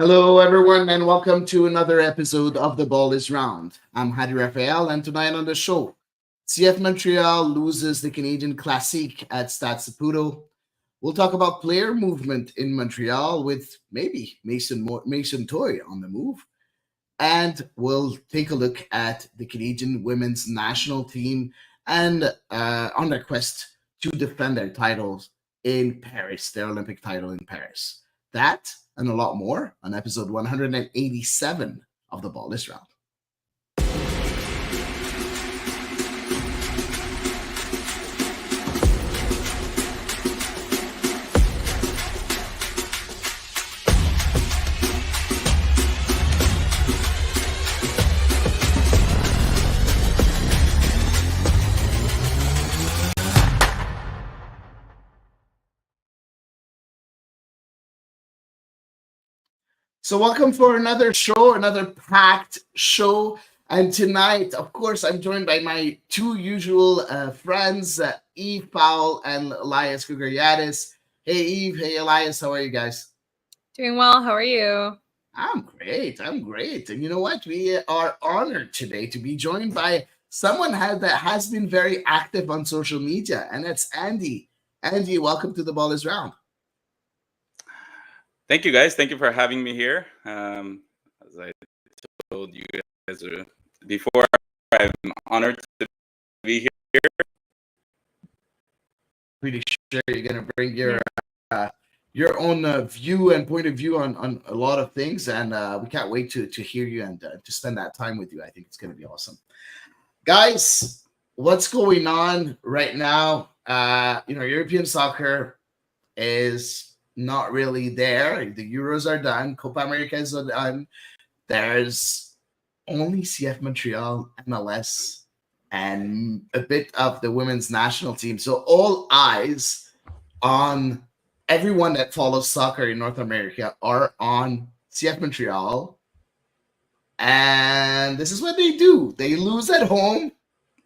Hello, everyone, and welcome to another episode of The Ball is Round. I'm Hady Raphael, and tonight on the show, CF Montreal loses the Canadian Classique at Stade Saputo. We'll talk about player movement in Montreal with maybe Mason Toy on the move. And we'll take a look at the Canadian women's national team and on their quest to defend their titles in Paris, their Olympic title in Paris. That and a lot more on episode 187 of The Ball is Round. So welcome for another show, another packed show. And tonight, of course, I'm joined by my two usual friends, Eve Powell and Elias Gugariadis. Hey, Eve. Hey, Elias. How are you guys? Doing well. How are you? I'm great. And you know what? We are honored today to be joined by someone that has been very active on social media, and that's Andy. Andy, welcome to The Ball is Round. Thank you, guys. Thank you for having me here. As I told you guys before, I'm honored to be here. Pretty sure you're going to bring your own view and point of view on a lot of things, and we can't wait to hear you and to spend that time with you. I think it's going to be awesome. Guys, what's going on right now? European soccer is not really there. The Euros are done. Copa America is done. There's only CF Montreal, MLS, and a bit of the women's national team. So all eyes on everyone that follows soccer in North America are on CF Montreal. And this is what they do. They lose at home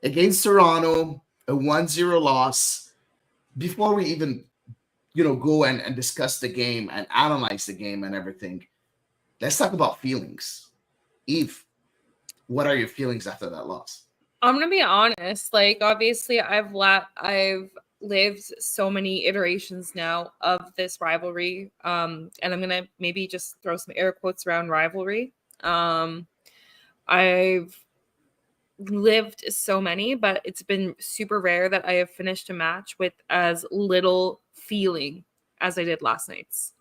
against Toronto, a 1-0 loss. Before we even go and discuss the game and analyze the game and everything, let's talk about feelings. Eve, what are your feelings after that loss? I'm gonna be honest. Obviously, I've lived so many iterations now of this rivalry, and I'm gonna maybe just throw some air quotes around rivalry. I've lived so many, but it's been super rare that I have finished a match with as little feeling as I did last night's.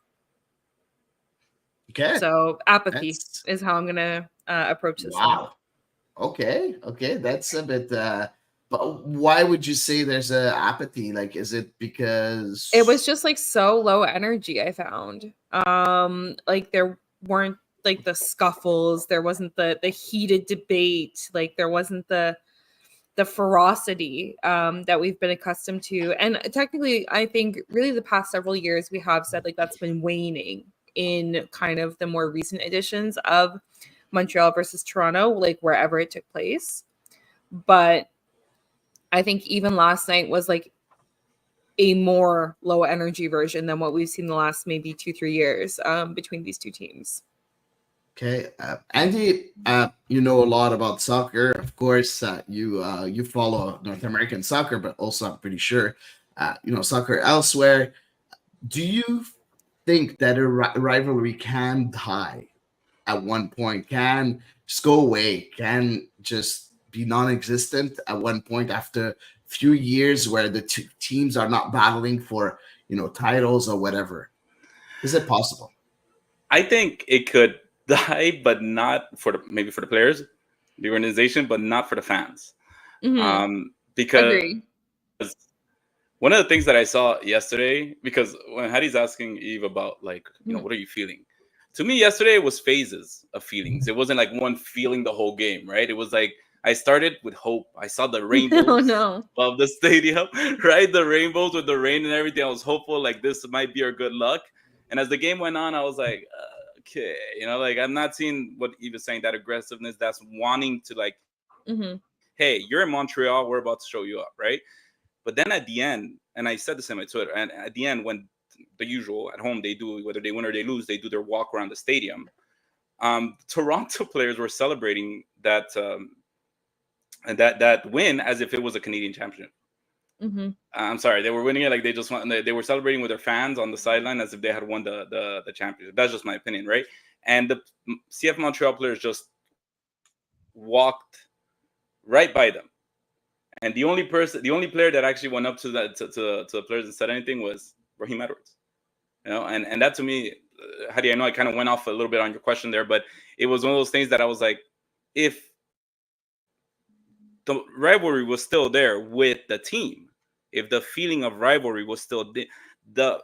Okay. So apathy is how I'm gonna approach this. Wow. Okay. That's a bit. But why would you say there's a apathy? Is it because it was just so low energy? I found there weren't the scuffles. There wasn't the heated debate. There wasn't the ferocity that we've been accustomed to. And technically, I think really the past several years we have said that's been waning in kind of the more recent editions of Montreal versus Toronto, wherever it took place. But I think even last night was a more low energy version than what we've seen the last maybe 2-3 years between these two teams. Okay, Andy, you know a lot about soccer. Of course, you follow North American soccer, but also I'm pretty sure soccer elsewhere. Do you think that a rivalry can die at one point? Can just go away? Can just be non-existent at one point after a few years where the two teams are not battling for titles or whatever? Is it possible? I think it could die, but not maybe for the players, the organization, but not for the fans. Because Agreed. One of the things that I saw yesterday, because when Hady's asking Eve about what are you feeling? To me, yesterday it was phases of feelings. It wasn't one feeling the whole game, right? It was I started with hope. I saw the rainbows of the stadium, right? The rainbows with the rain and everything. I was hopeful this might be our good luck. And as the game went on, I was like, okay, I'm not seeing what Eve is saying, that aggressiveness, that's wanting to hey, you're in Montreal, we're about to show you up, right? But then at the end, and I said this in my Twitter, and at the end, when the usual. At home, they do, whether they win or they lose, they do their walk around the stadium. Toronto players were celebrating that that win as if it was a Canadian championship. Mm-hmm. I'm sorry, they were winning it like they just won. They were celebrating with their fans on the sideline as if they had won the championship. That's just my opinion, right? And the CF Montreal players just walked right by them. And the only player that actually went up to the players and said anything was Raheem Edwards. You know, and that to me, Hady, I know I kind of went off a little bit on your question there, but it was one of those things that I was like, if the rivalry was still there with the team, if the feeling of rivalry was still the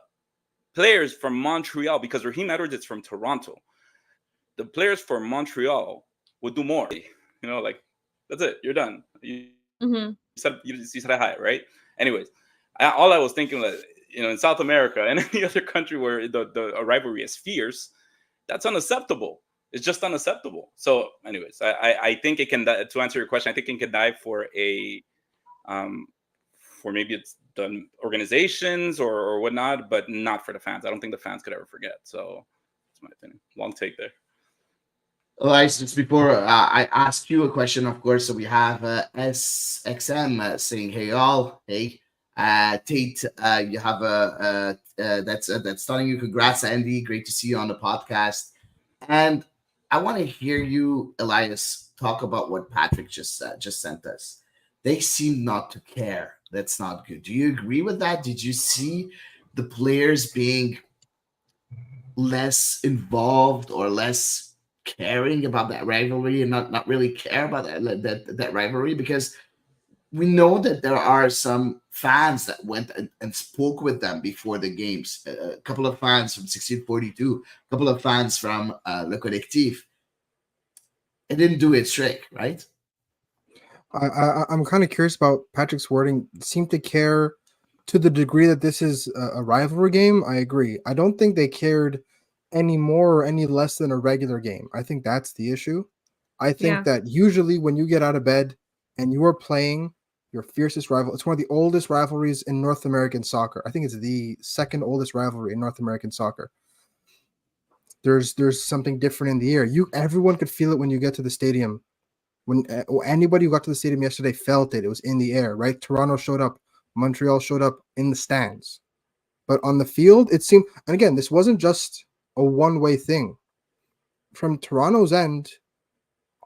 players from Montreal, because Raheem Edwards is from Toronto, the players from Montreal would do more. You know, like, that's it, you're done. You said hi, right? Anyways, all I was thinking was, you know, in South America and any other country where a rivalry is fierce, that's unacceptable. It's just unacceptable. So, anyways, I think it can, to answer your question, I think it can die for for maybe it's the organizations or whatnot, but not for the fans. I don't think the fans could ever forget. So, that's my opinion. Long take there. Elias, just before I ask you a question, of course, so we have SXM saying, "Hey all, hey Tate, you have that's telling you congrats, Andy. Great to see you on the podcast." And I want to hear you, Elias, talk about what Patrick just sent us. They seem not to care. That's not good. Do you agree with that? Did you see the players being less involved or less caring about that rivalry and not really care about that rivalry? Because we know that there are some fans that went and spoke with them before the games. A couple of fans from 1642, a couple of fans from Le Collectif. It didn't do its trick, right? I'm kind of curious about Patrick's wording. Seem to care to the degree that this is a rivalry game. I agree. I don't think they cared any more or any less than a regular game. I think that's the issue. I think that usually when you get out of bed and you are playing your fiercest rival, it's one of the oldest rivalries in North American soccer. I think it's the second oldest rivalry in North American soccer. There's something different in the air. Everyone could feel it when you get to the stadium. When anybody who got to the stadium yesterday felt it. It was in the air, right? Toronto showed up. Montreal showed up in the stands. But on the field, it seemed, and again, this wasn't just a one-way thing. From Toronto's end,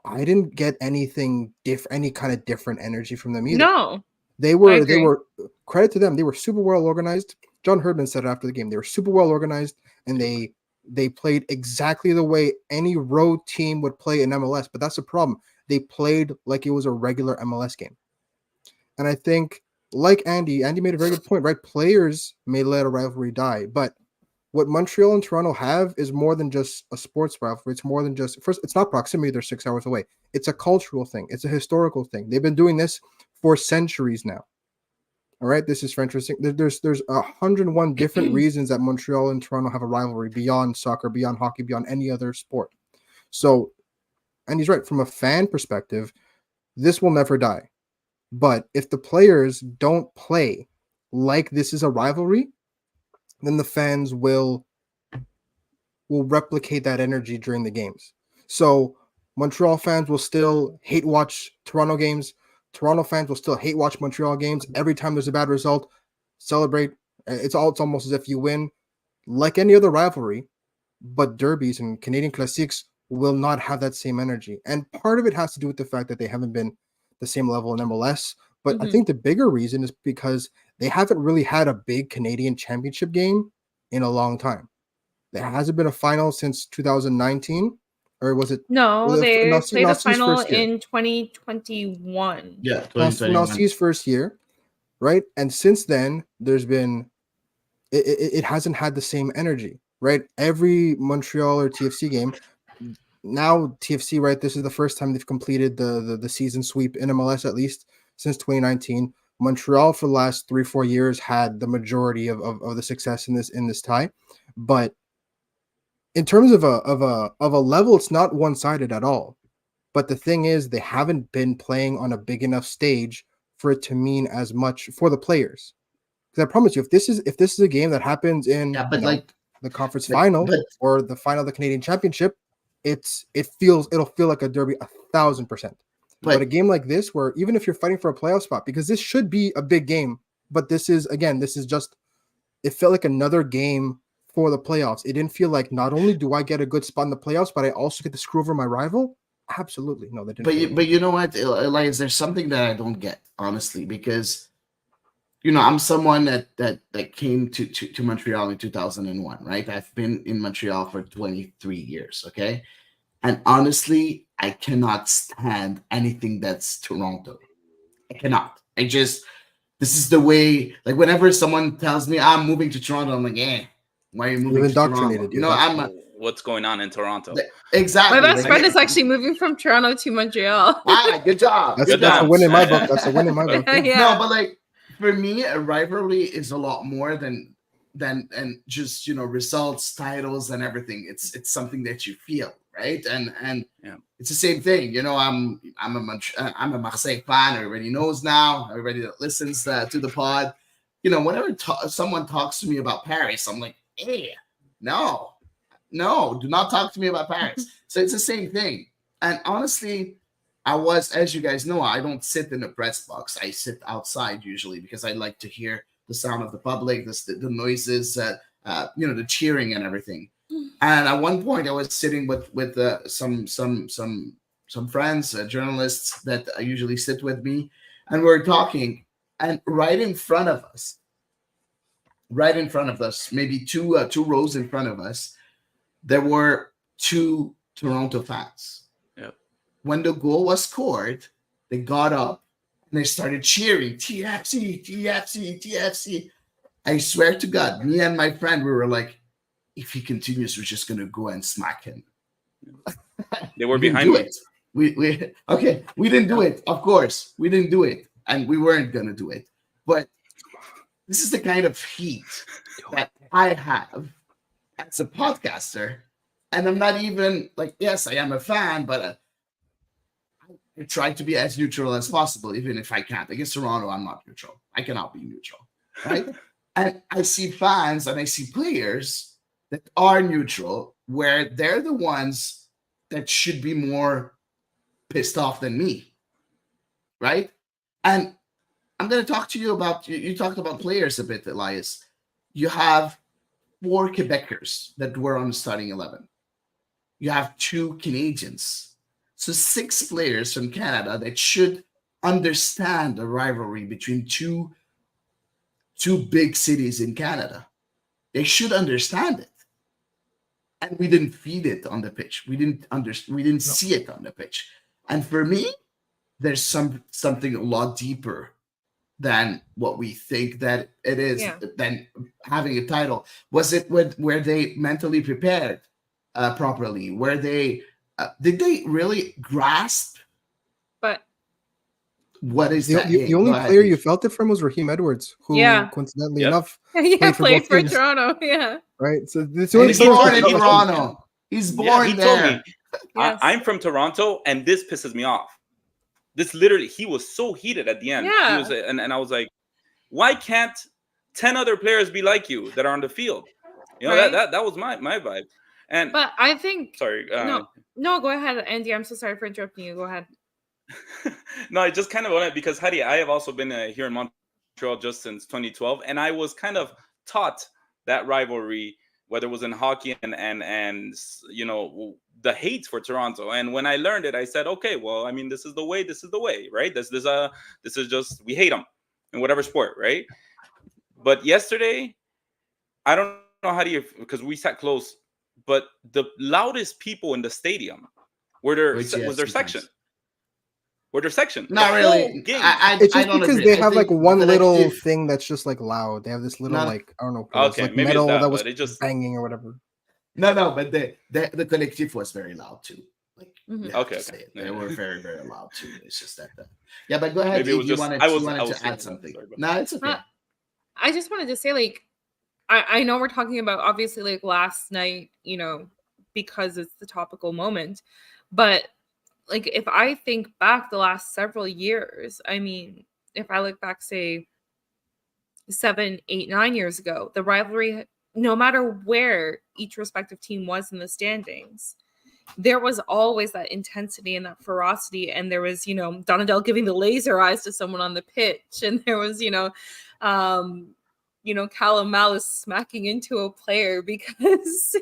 I didn't get anything any kind of different energy from them either. No. They were credit to them, they were super well organized. John Herdman said it after the game. They were super well organized, and they played exactly the way any road team would play in MLS. But that's the problem. They played like it was a regular MLS game. And I think, like Andy made a very good point, right? Players may let a rivalry die, but what Montreal and Toronto have is more than just a sports rivalry. It's more than just, first, it's not proximity, they're 6 hours away. It's a cultural thing. It's a historical thing. They've been doing this for centuries now. All right, this is for interesting. There's 101 different reasons that Montreal and Toronto have a rivalry beyond soccer, beyond hockey, beyond any other sport. So, and he's right, from a fan perspective, this will never die. But if the players don't play like this is a rivalry, then the fans will replicate that energy during the games. So Montreal fans will still hate watch Toronto games. Toronto fans will still hate watch Montreal games. Every time there's a bad result, celebrate. It's almost as if you win. Like any other rivalry, but derbies and Canadian Classiques will not have that same energy. And part of it has to do with the fact that they haven't been the same level in MLS. But I think the bigger reason is because they haven't really had a big Canadian championship game in a long time. There hasn't been a final since 2019, or was it? No, they played a final in 2021. Yeah, 2021. Nalcy's first year, right? And since then, there's been it hasn't had the same energy, right? Every Montreal or TFC game. Now TFC, right? This is the first time they've completed the season sweep in MLS, at least since 2019. Montreal for the last 3-4 years had the majority of the success in this tie, but in terms of a level, it's not one-sided at all. But the thing is, they haven't been playing on a big enough stage for it to mean as much for the players. Because I promise you, if this is a game that happens in the conference final or the final of the Canadian Championship, it'll feel like a derby 1,000%. But a game like this, where even if you're fighting for a playoff spot, because this should be a big game, but this is just, it felt like another game for the playoffs. It didn't feel like, not only do I get a good spot in the playoffs, but I also get to screw over my rival. Absolutely no, that didn't. But you know what, Elias, there's something that I don't get, honestly, because I'm someone that came to Montreal in 2001, right? I've been in Montreal for 23 years, okay? And honestly, I cannot stand anything that's Toronto. I cannot. This is the way, like, whenever someone tells me I'm moving to Toronto, I'm like, why are you moving to Toronto? What's going on in Toronto? Exactly. My best friend is actually moving from Toronto to Montreal. Good job. That's a win in my book. That's a win in my book. Yeah. No, but like, for me, a rivalry is a lot more than just results, titles, and everything. It's something that you feel, right? And it's the same thing. I'm a Marseille fan. Everybody knows now. Everybody that listens to the pod, whenever someone talks to me about Paris, I'm like, hey, no, do not talk to me about Paris. So it's the same thing. And honestly, as you guys know, I don't sit in the press box. I sit outside usually because I like to hear the sound of the public, the noises, the cheering and everything. And at one point, I was sitting with some friends, journalists that usually sit with me, and we're talking. And right in front of us, maybe two rows in front of us, there were two Toronto fans. Yep. When the goal was scored, they got up and they started cheering, TFC, TFC, TFC. I swear to God, me and my friend, we were like, if he continues, we're just going to go and smack him. They were behind me. We didn't do it. Of course, we didn't do it. And we weren't going to do it. But this is the kind of heat that I have as a podcaster. And I'm not even like, yes, I am a fan, but I try to be as neutral as possible, even if I can't. Against Toronto, I'm not neutral. I cannot be neutral, right? And I see fans and I see players that are neutral, where they're the ones that should be more pissed off than me, right? And I'm going to talk to you about, you talked about players a bit, Elias. You have 4 Quebecers that were on the starting 11. You have 2 Canadians. So 6 players from Canada that should understand the rivalry between two big cities in Canada. They should understand it. And we didn't feed it on the pitch. We didn't see it on the pitch. And for me, there's something a lot deeper than what we think that it is, than having a title. Was it where they mentally prepared properly? Where they did they really grasp? But what is that? The only player you felt it from was Raheem Edwards, who coincidentally enough played for Toronto. Yeah, right. So he's born in Toronto. He's born there. Told me, I'm from Toronto, and this pisses me off. This literally, he was so heated at the end. Yeah. He was, and I was like, why can't 10 other players be like you that are on the field? Right? that was my vibe. But I think sorry. No, go ahead, Andy. I'm so sorry for interrupting you. Go ahead. No, I just kind of want it because Hady, I have also been here in Montreal just since 2012, and I was kind of taught that rivalry, whether it was in hockey and the hate for Toronto. And when I learned it, I said, okay, well, I mean, this is the way, right? This is just, we hate them in whatever sport, right? But yesterday, I don't know how do you, because we sat close, but the loudest people in the stadium was their section. Not really. It's just because they have like one little thing that's just like loud. They have this little like, I don't know, okay, like maybe metal that was just banging or whatever. No, but the collective was very loud too. Like, okay, they were very, very loud too. It's just that. Yeah, but go ahead. Maybe you wanted to add something. No, it's okay. I just wanted to say, like, I know we're talking about obviously like last night, because it's the topical moment, but like if I think back the last several years, I mean, if I look back, say 7, 8, 9 years ago. The rivalry, no matter where each respective team was in the standings, there was always that intensity and that ferocity. And there was, Donadell giving the laser eyes to someone on the pitch. And there was, Callum Malice smacking into a player because,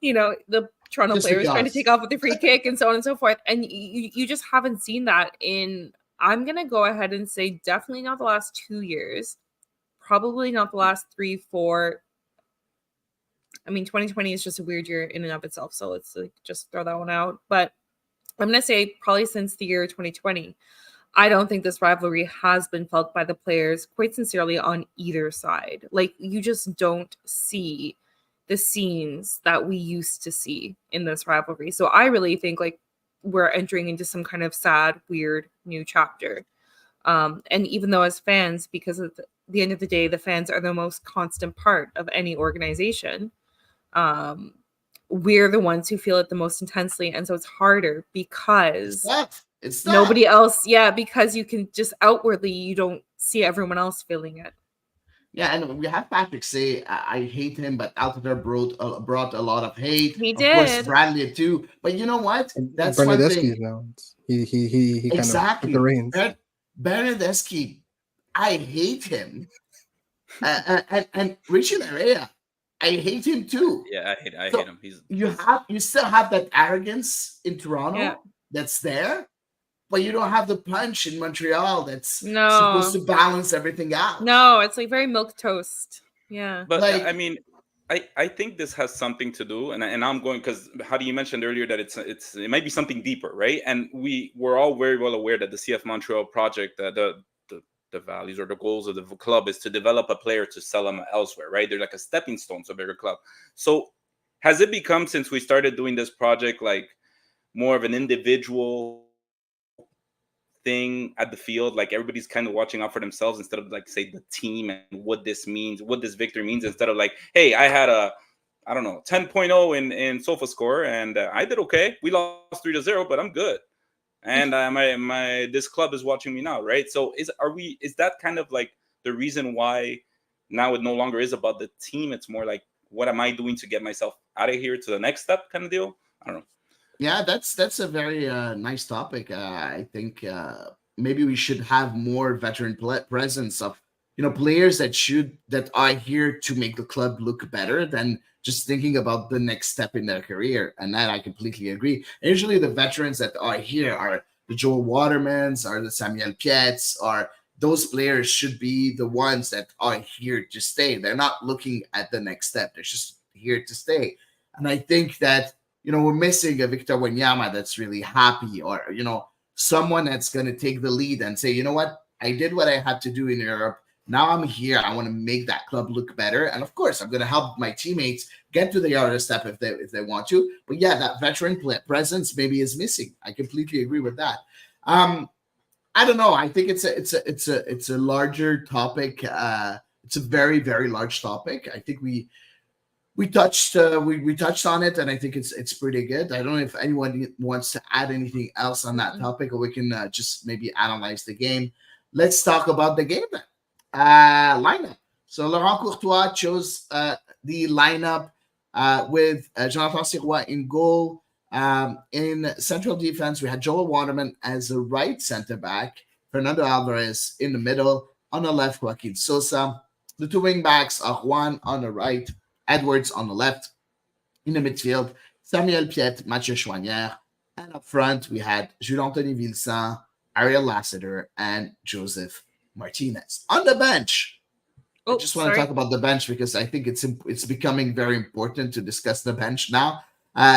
the Toronto player was trying to take off with the free kick and so on and so forth. And you just haven't seen that in, I'm going to go ahead and say definitely not the last 2 years, probably not the last 3, 4. I mean, 2020 is just a weird year in and of itself. So let's just throw that one out. But I'm going to say probably since the year 2020, I don't think this rivalry has been felt by the players quite sincerely on either side. Like, you just don't see the scenes that we used to see in this rivalry. So I really think we're entering into some kind of sad, weird new chapter. And even though as fans, because at the end of the day, the fans are the most constant part of any organization, we're the ones who feel it the most intensely. And so it's harder because it's nobody else. Yeah, because you can just outwardly, you don't see everyone else feeling it. Yeah, and we have Patrick say, I hate him, but Altier brought a lot of hate. He Of did. course, Bradley too. But you know what? That's one thing. Now. He kind of took the reins. Bernardeschi, I hate him. And Richie Larea, I hate him too. Yeah, I hate him. You still have that arrogance in Toronto that's there, but you don't have the punch in Montreal that's supposed to balance everything out. No, it's very milquetoast. Yeah. But I mean, I think this has something to do, and I'm going because Hady, you mentioned earlier that it might be something deeper, right? And we're all very well aware that the CF Montreal project, the values or the goals of the club is to develop a player to sell them elsewhere, right? They're like a stepping stone to a bigger club. So has it become, since we started doing this project, more of an individual thing at the field? Everybody's kind of watching out for themselves instead of say the team and what this means, what this victory means, instead of hey, I had a 10.0 in SOFA score and I did okay. We lost 3-0, but I'm good. And my this club is watching me now, right? So is that kind of the reason why now it no longer is about the team? It's more what am I doing to get myself out of here to the next step kind of deal? I don't know. Yeah, that's a very nice topic. I think maybe we should have more veteran presence of players that are here to make the club look better than just thinking about the next step in their career. And that I completely agree. And usually the veterans that are here are the Joel Watermans, are the Samuel Pietz, are those players should be the ones that are here to stay. They're not looking at the next step. They're just here to stay. And I think that we're missing a Victor Wanyama that's really happy, or, someone that's going to take the lead and say, you know what, I did what I had to do in Europe. Now I'm here. I want to make that club look better. And of course, I'm going to help my teammates get to the other step if they want to. But yeah, that veteran presence maybe is missing. I completely agree with that. I don't know. I think it's a larger topic. It's a very, very large topic. I think we touched on it, and I think it's pretty good. I don't know if anyone wants to add anything else on that topic, or we can just maybe analyze the game. Let's talk about the game then. Lineup. So Laurent Courtois chose the lineup with Jonathan Sirois in goal. In central defense, we had Joel Waterman as a right center back, Fernando Alvarez in the middle, on the left, Joaquin Sosa. The two wing backs are Juan on the right, Edwards on the left. In the midfield, Samuel Piet, Mathieu Chouanière. And up front, we had Jules-Anthony Vilsan, Ariel Lassiter, and Joseph Martinez. On the bench, I just want to talk about the bench because I think it's becoming very important to discuss the bench now.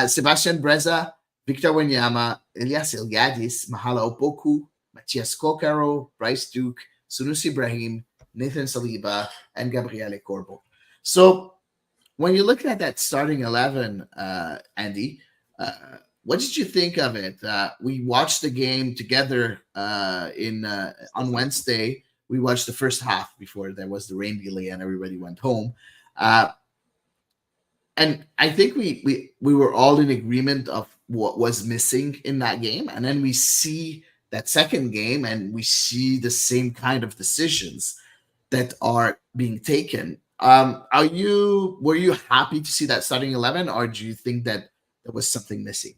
Sebastian Breza, Victor Wanyama, Elias Ilgadis, Mahala Opoku, Matthias Kokaro, Bryce Duke, Sunus Ibrahim, Nathan Saliba, and Gabriele Corbo. So when you look at that starting 11, Andy, what did you think of it? We watched the game together on Wednesday. We watched the first half before there was the rain delay and everybody went home. And I think we were all in agreement of what was missing in that game. And then we see that second game and we see the same kind of decisions. that are being taken. Were you happy to see that starting 11, or do you think that there was something missing?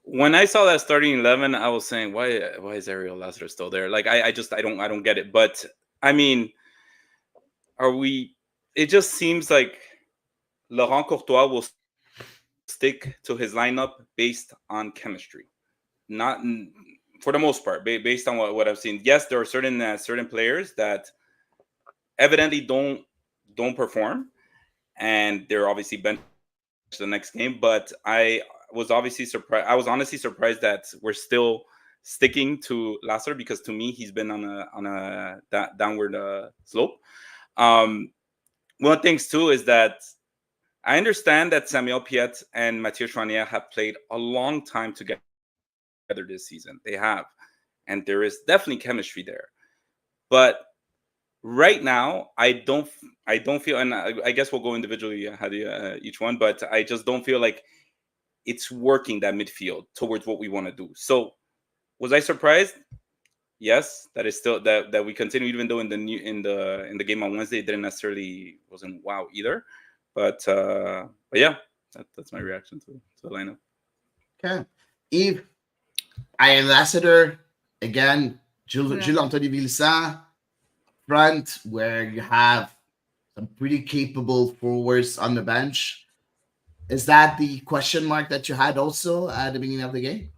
When I saw that starting 11, I was saying, why is Ariel Lassiter still there? Like, I don't get it. But I mean, it just seems like Laurent Courtois will stick to his lineup based on chemistry, not for the most part, based on what I've seen. Yes, there are certain players that evidently don't perform, and they're obviously benched the next game. But I was honestly surprised that we're still sticking to Lassiter, because to me he's been on a downward slope. One of the things too is that I understand that Samuel Piet and Mathieu Chouanière have played a long time together this season. They have, and there is definitely chemistry there. But right now, I don't feel, and I guess we'll go individually, each one, but I just don't feel like it's working, that midfield, towards what we want to do. So, was I surprised? Yes, that is still that we continue, even though in the game on Wednesday it wasn't wow either. But yeah, that's my reaction to the lineup. Okay, Yves, Lassiter again, Jules Anthony Vilsa front, where you have some pretty capable forwards on the bench. Is that the question mark that you had also at the beginning of the game?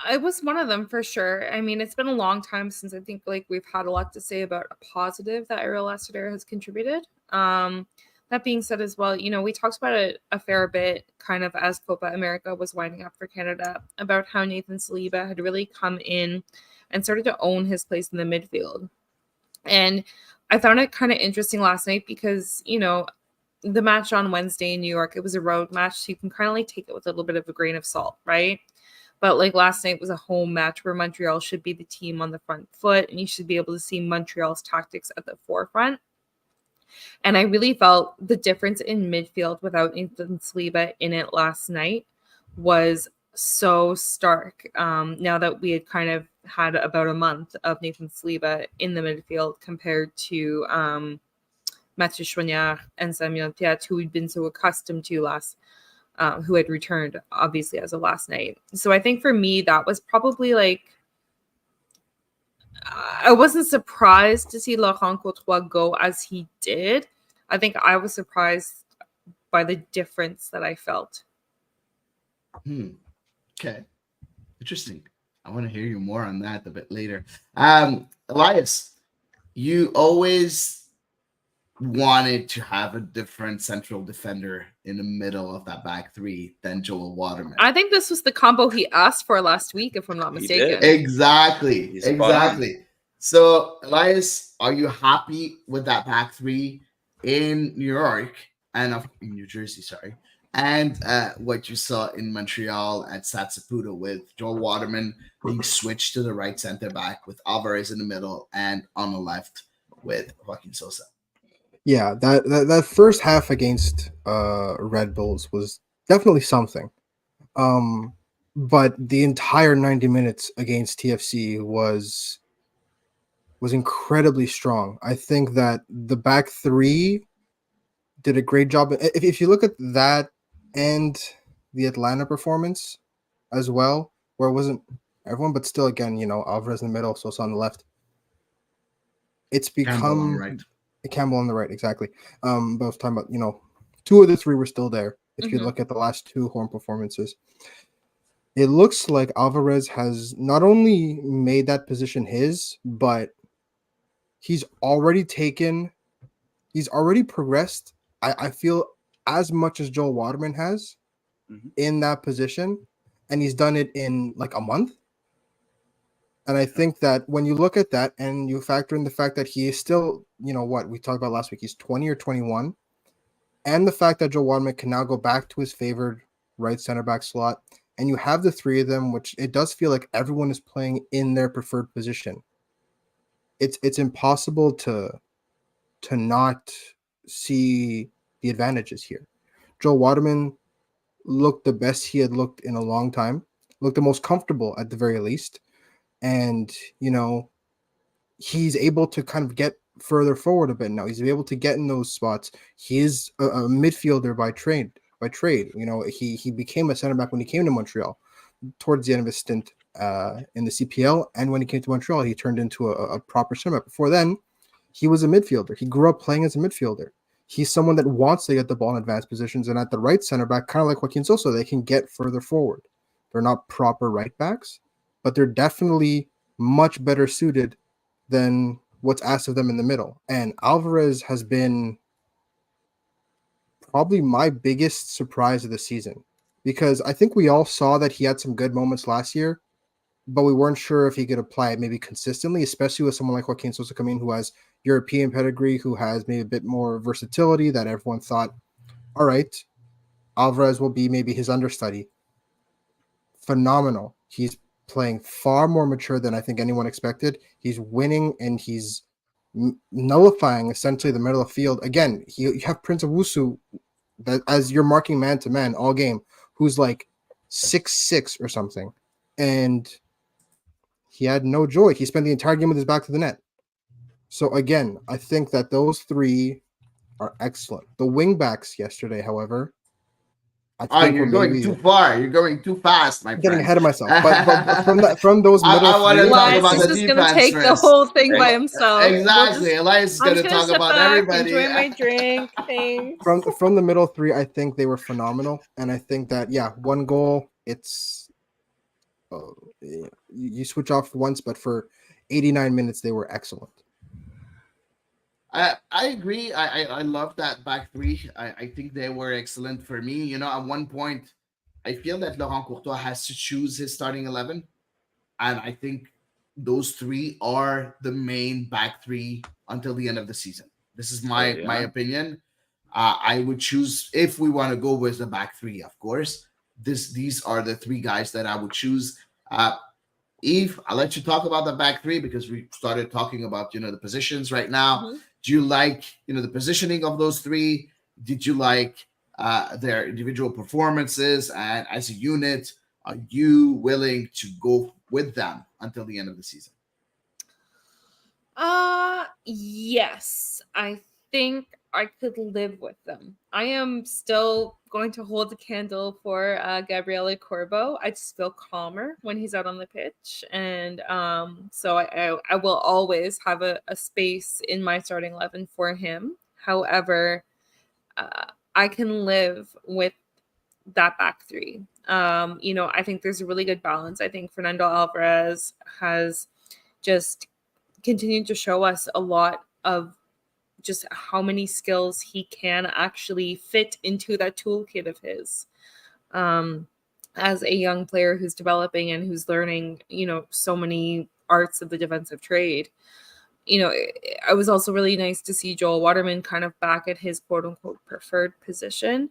It was one of them for sure. I mean, it's been a long time since I think like we've had a lot to say about a positive that Ariel Lassiter has contributed. That being said as well, we talked about it a fair bit kind of as Copa America was winding up for Canada, about how Nathan Saliba had really come in and started to own his place in the midfield. And I found it kind of interesting last night because, the match on Wednesday in New York, it was a road match, so you can kind of like take it with a little bit of a grain of salt, right? But like last night was a home match where Montreal should be the team on the front foot, and you should be able to see Montreal's tactics at the forefront. And I really felt the difference in midfield without Nathan Saliba in it last night was so stark. Now that we had kind of had about a month of Nathan Saliba in the midfield compared to Mathieu Chouanière and Samuel Piet, who we'd been so accustomed to who had returned obviously as of last night. So I think for me, that was probably like, I wasn't surprised to see Laurent Courtois go as he did. I think I was surprised by the difference that I felt. Okay. Interesting. I want to hear you more on that a bit later. Elias, you always wanted to have a different central defender in the middle of that back three than Joel Waterman. I think this was the combo he asked for last week, if I'm not mistaken. Exactly. So, Elias, are you happy with that back three in New York and in New Jersey? Sorry. And what you saw in Montreal at Stade Saputo with Joel Waterman being switched to the right center back with Alvarez in the middle and on the left with Joaquin Sosa? Yeah, that first half against Red Bulls was definitely something. But the entire 90 minutes against TFC was incredibly strong. I think that the back three did a great job. If you look at that and the Atlanta performance as well, where it wasn't everyone, but still, again, Alvarez in the middle, Sosa on the left. It's become Campbell on the right, exactly. But I was talking about, two of the three were still there. If you look at the last two home performances, it looks like Alvarez has not only made that position his, but he's already progressed. I feel as much as Joel Waterman has in that position, and he's done it in like a month. And I think that when you look at that and you factor in the fact that he is still, what we talked about last week, he's 20 or 21, and the fact that Joe Waterman can now go back to his favored right center back slot, and you have the three of them, which it does feel like everyone is playing in their preferred position. It's impossible to not see the advantages here. Joe Waterman looked the best he had looked in a long time, looked the most comfortable at the very least. And, he's able to kind of get further forward a bit now. He's able to get in those spots. He is a midfielder by trade. You know, he became a center back when he came to Montreal towards the end of his stint in the CPL, and when he came to Montreal, he turned into a proper center back. Before then, he was a midfielder. He grew up playing as a midfielder. He's someone that wants to get the ball in advanced positions, and at the right center back, kind of like Joaquin Sosa, they can get further forward. They're not proper right backs, but they're definitely much better suited than what's asked of them in the middle. And Alvarez has been probably my biggest surprise of the season, because I think we all saw that he had some good moments last year, but we weren't sure if he could apply it maybe consistently, especially with someone like Joaquin Sosa coming in who has European pedigree, who has maybe a bit more versatility, that everyone thought, all right, Alvarez will be maybe his understudy. Phenomenal. He's playing far more mature than I think anyone expected. He's winning, and he's nullifying essentially the middle of the field. Again, you have Prince Owusu that as your marking man to man all game, who's like 6'6" or something, and he had no joy. He spent the entire game with his back to the net. So again, I think that those three are excellent. The wing backs yesterday, however, I think you're going too far. You're going too fast, my friend. Getting ahead of myself. But from those middle I want to three, talk about Elias the is just gonna defense take the first. whole thing by himself. Exactly. Elias is I'm going to just gonna talk sit about back, everybody. enjoy my drink. Thanks. from the middle three, I think they were phenomenal, and I think that one goal, it's you switch off once, but for 89 minutes they were excellent. I agree. I love that back three. I think they were excellent for me. You know, at one point, I feel that Laurent Courtois has to choose his starting 11. And I think those three are the main back three until the end of the season. This is my opinion. I would choose, if we want to go with the back three, of course. These are the three guys that I would choose. Eve, I'll let you talk about the back three because we started talking about, the positions right now. Mm-hmm. Do you like, the positioning of those three? Did you like their individual performances? And as a unit, are you willing to go with them until the end of the season? Yes. I think I could live with them. I am still going to hold the candle for Gabriele Corbo. I just feel calmer when he's out on the pitch. And so I will always have a space in my starting 11 for him. However, I can live with that back three. I think there's a really good balance. I think Fernando Alvarez has just continued to show us a lot of just how many skills he can actually fit into that toolkit of his. As a young player who's developing and who's learning, so many arts of the defensive trade. It was also really nice to see Joel Waterman kind of back at his quote unquote preferred position.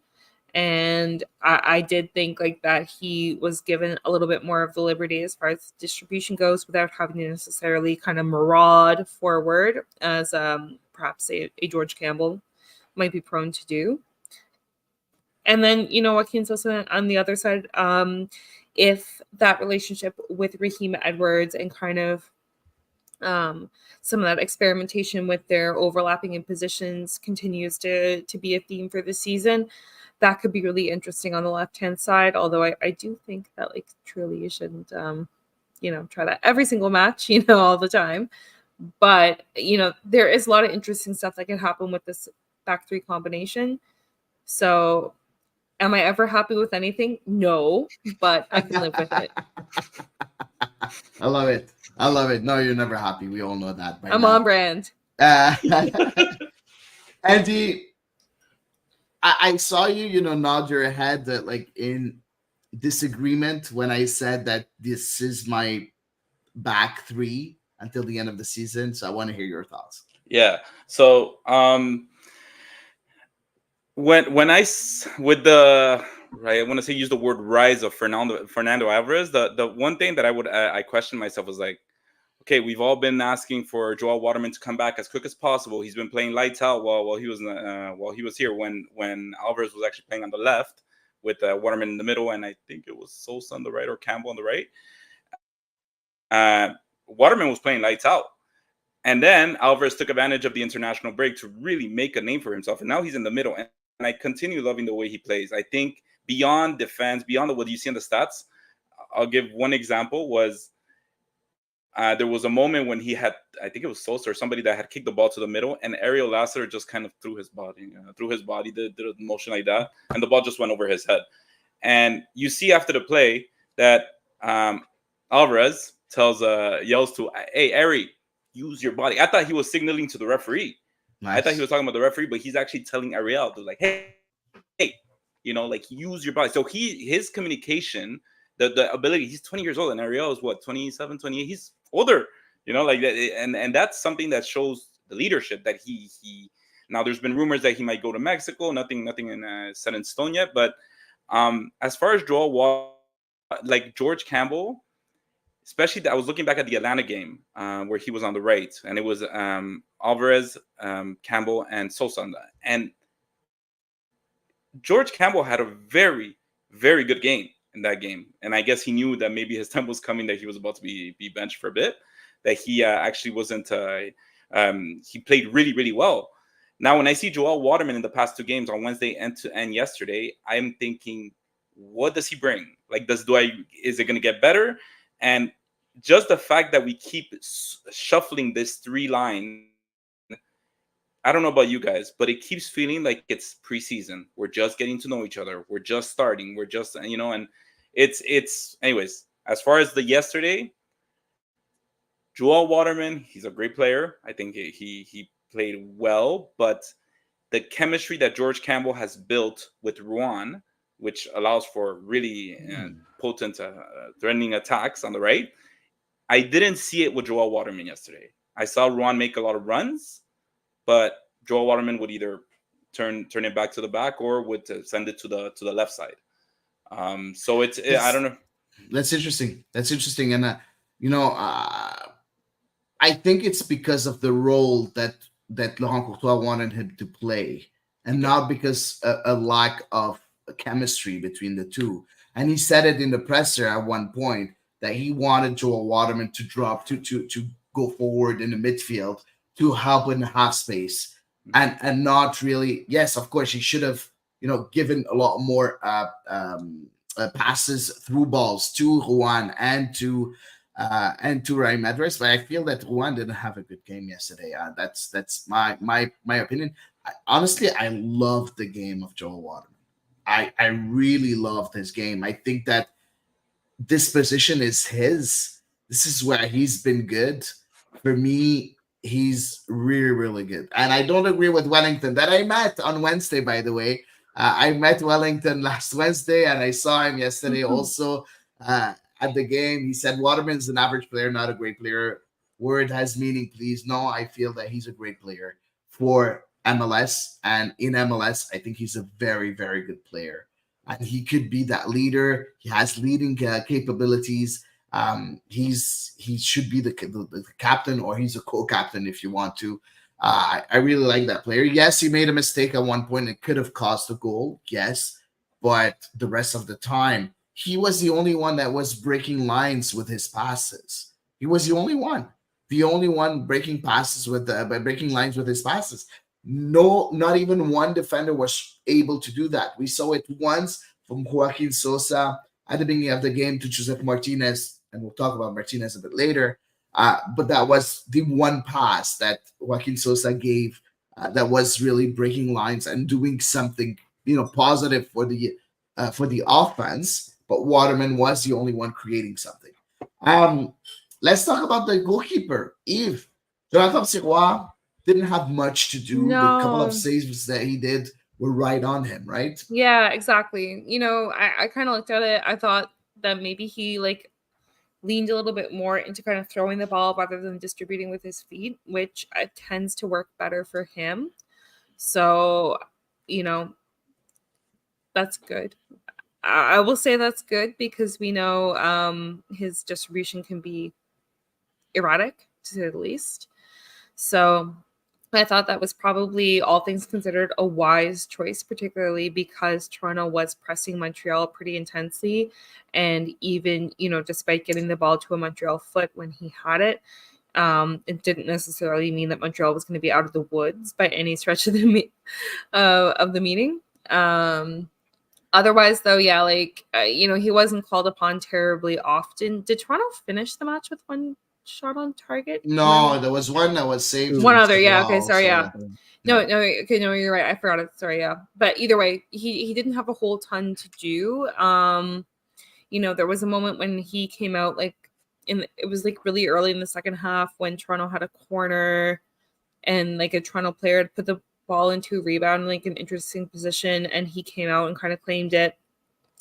And I did think like that he was given a little bit more of the liberty as far as distribution goes without having to necessarily kind of maraud forward as perhaps a George Campbell might be prone to do. And then, Joaquin Sosa on the other side, if that relationship with Raheem Edwards and kind of some of that experimentation with their overlapping in positions continues to be a theme for the season, that could be really interesting on the left-hand side. Although I do think that truly you shouldn't, try that every single match, all the time. But, there is a lot of interesting stuff that can happen with this back three combination. So am I ever happy with anything? No, but I can live with it. I love it. No, you're never happy. We all know that. I'm on brand. Andy, I saw you, nod your head that in disagreement when I said that this is my back three until the end of the season. So I want to hear your thoughts. Yeah. So when I with the right, I want to say use the word rise of Fernando Alvarez. The one thing that I questioned myself was okay, we've all been asking for Joel Waterman to come back as quick as possible. He's been playing lights out while he was here when Alvarez was actually playing on the left with Waterman in the middle, and I think it was Sosa on the right or Campbell on the right. Waterman was playing lights out, And then Alvarez took advantage of the international break to really make a name for himself. And now he's in the middle. And I continue loving the way he plays. I think beyond defense, beyond what you see in the stats, I'll give one example was there was a moment when he had, I think it was Sosa or somebody that had kicked the ball to the middle, and Ariel Lassiter just kind of threw his body, did a motion like that, and the ball just went over his head. And you see after the play that Alvarez yells to, hey, Ari, use your body. I thought he was signaling to the referee. Nice. I thought he was talking about the referee, but he's actually telling Ariel to like, hey, like use your body. So his communication, the ability, he's 20 years old, and Ariel is what, 27, 28? He's older, like that. And that's something that shows the leadership that he now there's been rumors that he might go to Mexico. Nothing set in stone yet. But as far as Joel, like George Campbell, especially I was looking back at the Atlanta game where he was on the right, and it was Alvarez, Campbell, and Sosa on that. And George Campbell had a very, very good game in that game. And I guess he knew that maybe his time was coming, that he was about to be benched for a bit, that he actually wasn't, he played really, really well. Now, when I see Joel Waterman in the past two games on Wednesday and yesterday, I'm thinking, what does he bring? Like, is it going to get better? And just the fact that we keep shuffling this three line, I don't know about you guys, but it keeps feeling like it's preseason. We're just getting to know each other. We're just starting. We're just, and it's anyways, as far as the yesterday, Joel Waterman, he's a great player. I think he played well, but the chemistry that George Campbell has built with Ruan, which allows for really potent threatening attacks on the right, I didn't see it with Joel Waterman yesterday. I saw Ruan make a lot of runs, but Joel Waterman would either turn it back to the back or would send it to the left side. So I don't know. That's interesting. And I think it's because of the role that Laurent Courtois wanted him to play, and not because a lack of chemistry between the two. And he said it in the presser at one point that he wanted Joel Waterman to drop to go forward in the midfield to help in the half space, and not really. Yes, of course, he should have given a lot more passes through balls to Ruan and to Raheem Edwards, but I feel that Ruan didn't have a good game yesterday. That's my opinion. Honestly, I love the game of Joel Waterman. I really loved his game. I think that this position is his. This is where he's been good. For me, he's really, really good. And I don't agree with Wellington that I met on Wednesday, by the way. I met Wellington last Wednesday, and I saw him yesterday also at the game. He said Waterman's an average player, not a great player. Word has meaning, please. No, I feel that he's a great player for MLS, and in MLS, I think he's a very, very good player. And he could be that leader. He has leading capabilities. He should be the captain, or he's a co-captain if you want to. I really like that player. Yes, he made a mistake at one point. It could have cost a goal. Yes, but the rest of the time, he was the only one that was breaking lines with his passes. He was the only one breaking passes breaking lines with his passes. No, not even one defender was able to do that. We saw it once from Joaquin Sosa at the beginning of the game to Josep Martinez, and we'll talk about Martinez a bit later. But that was the one pass that Joaquin Sosa gave that was really breaking lines and doing something, positive for the offense. But Waterman was the only one creating something. Let's talk about the goalkeeper, Yves. Jonathan Sirois didn't have much to do. No. The couple of saves that he did were right on him, right? Yeah, exactly. I kind of looked at it. I thought that maybe he leaned a little bit more into kind of throwing the ball rather than distributing with his feet, which tends to work better for him. So, that's good. I will say that's good because we know his distribution can be erratic, to say the least. So I thought that was probably, all things considered, a wise choice, particularly because Toronto was pressing Montreal pretty intensely. And even, despite getting the ball to a Montreal foot when he had it, It didn't necessarily mean that Montreal was going to be out of the woods by any stretch of the meeting. Otherwise, though, yeah, like he wasn't called upon terribly often. Did Toronto finish the match with one shot on target? No, there was one that was saved. One other, as yeah. Okay, well, sorry, so, yeah. No, okay, no, you're right. I forgot it. Sorry, yeah. But either way, he didn't have a whole ton to do. There was a moment when he came out it was like really early in the second half when Toronto had a corner and like a Toronto player had put the ball into a rebound, like an interesting position, and he came out and kind of claimed it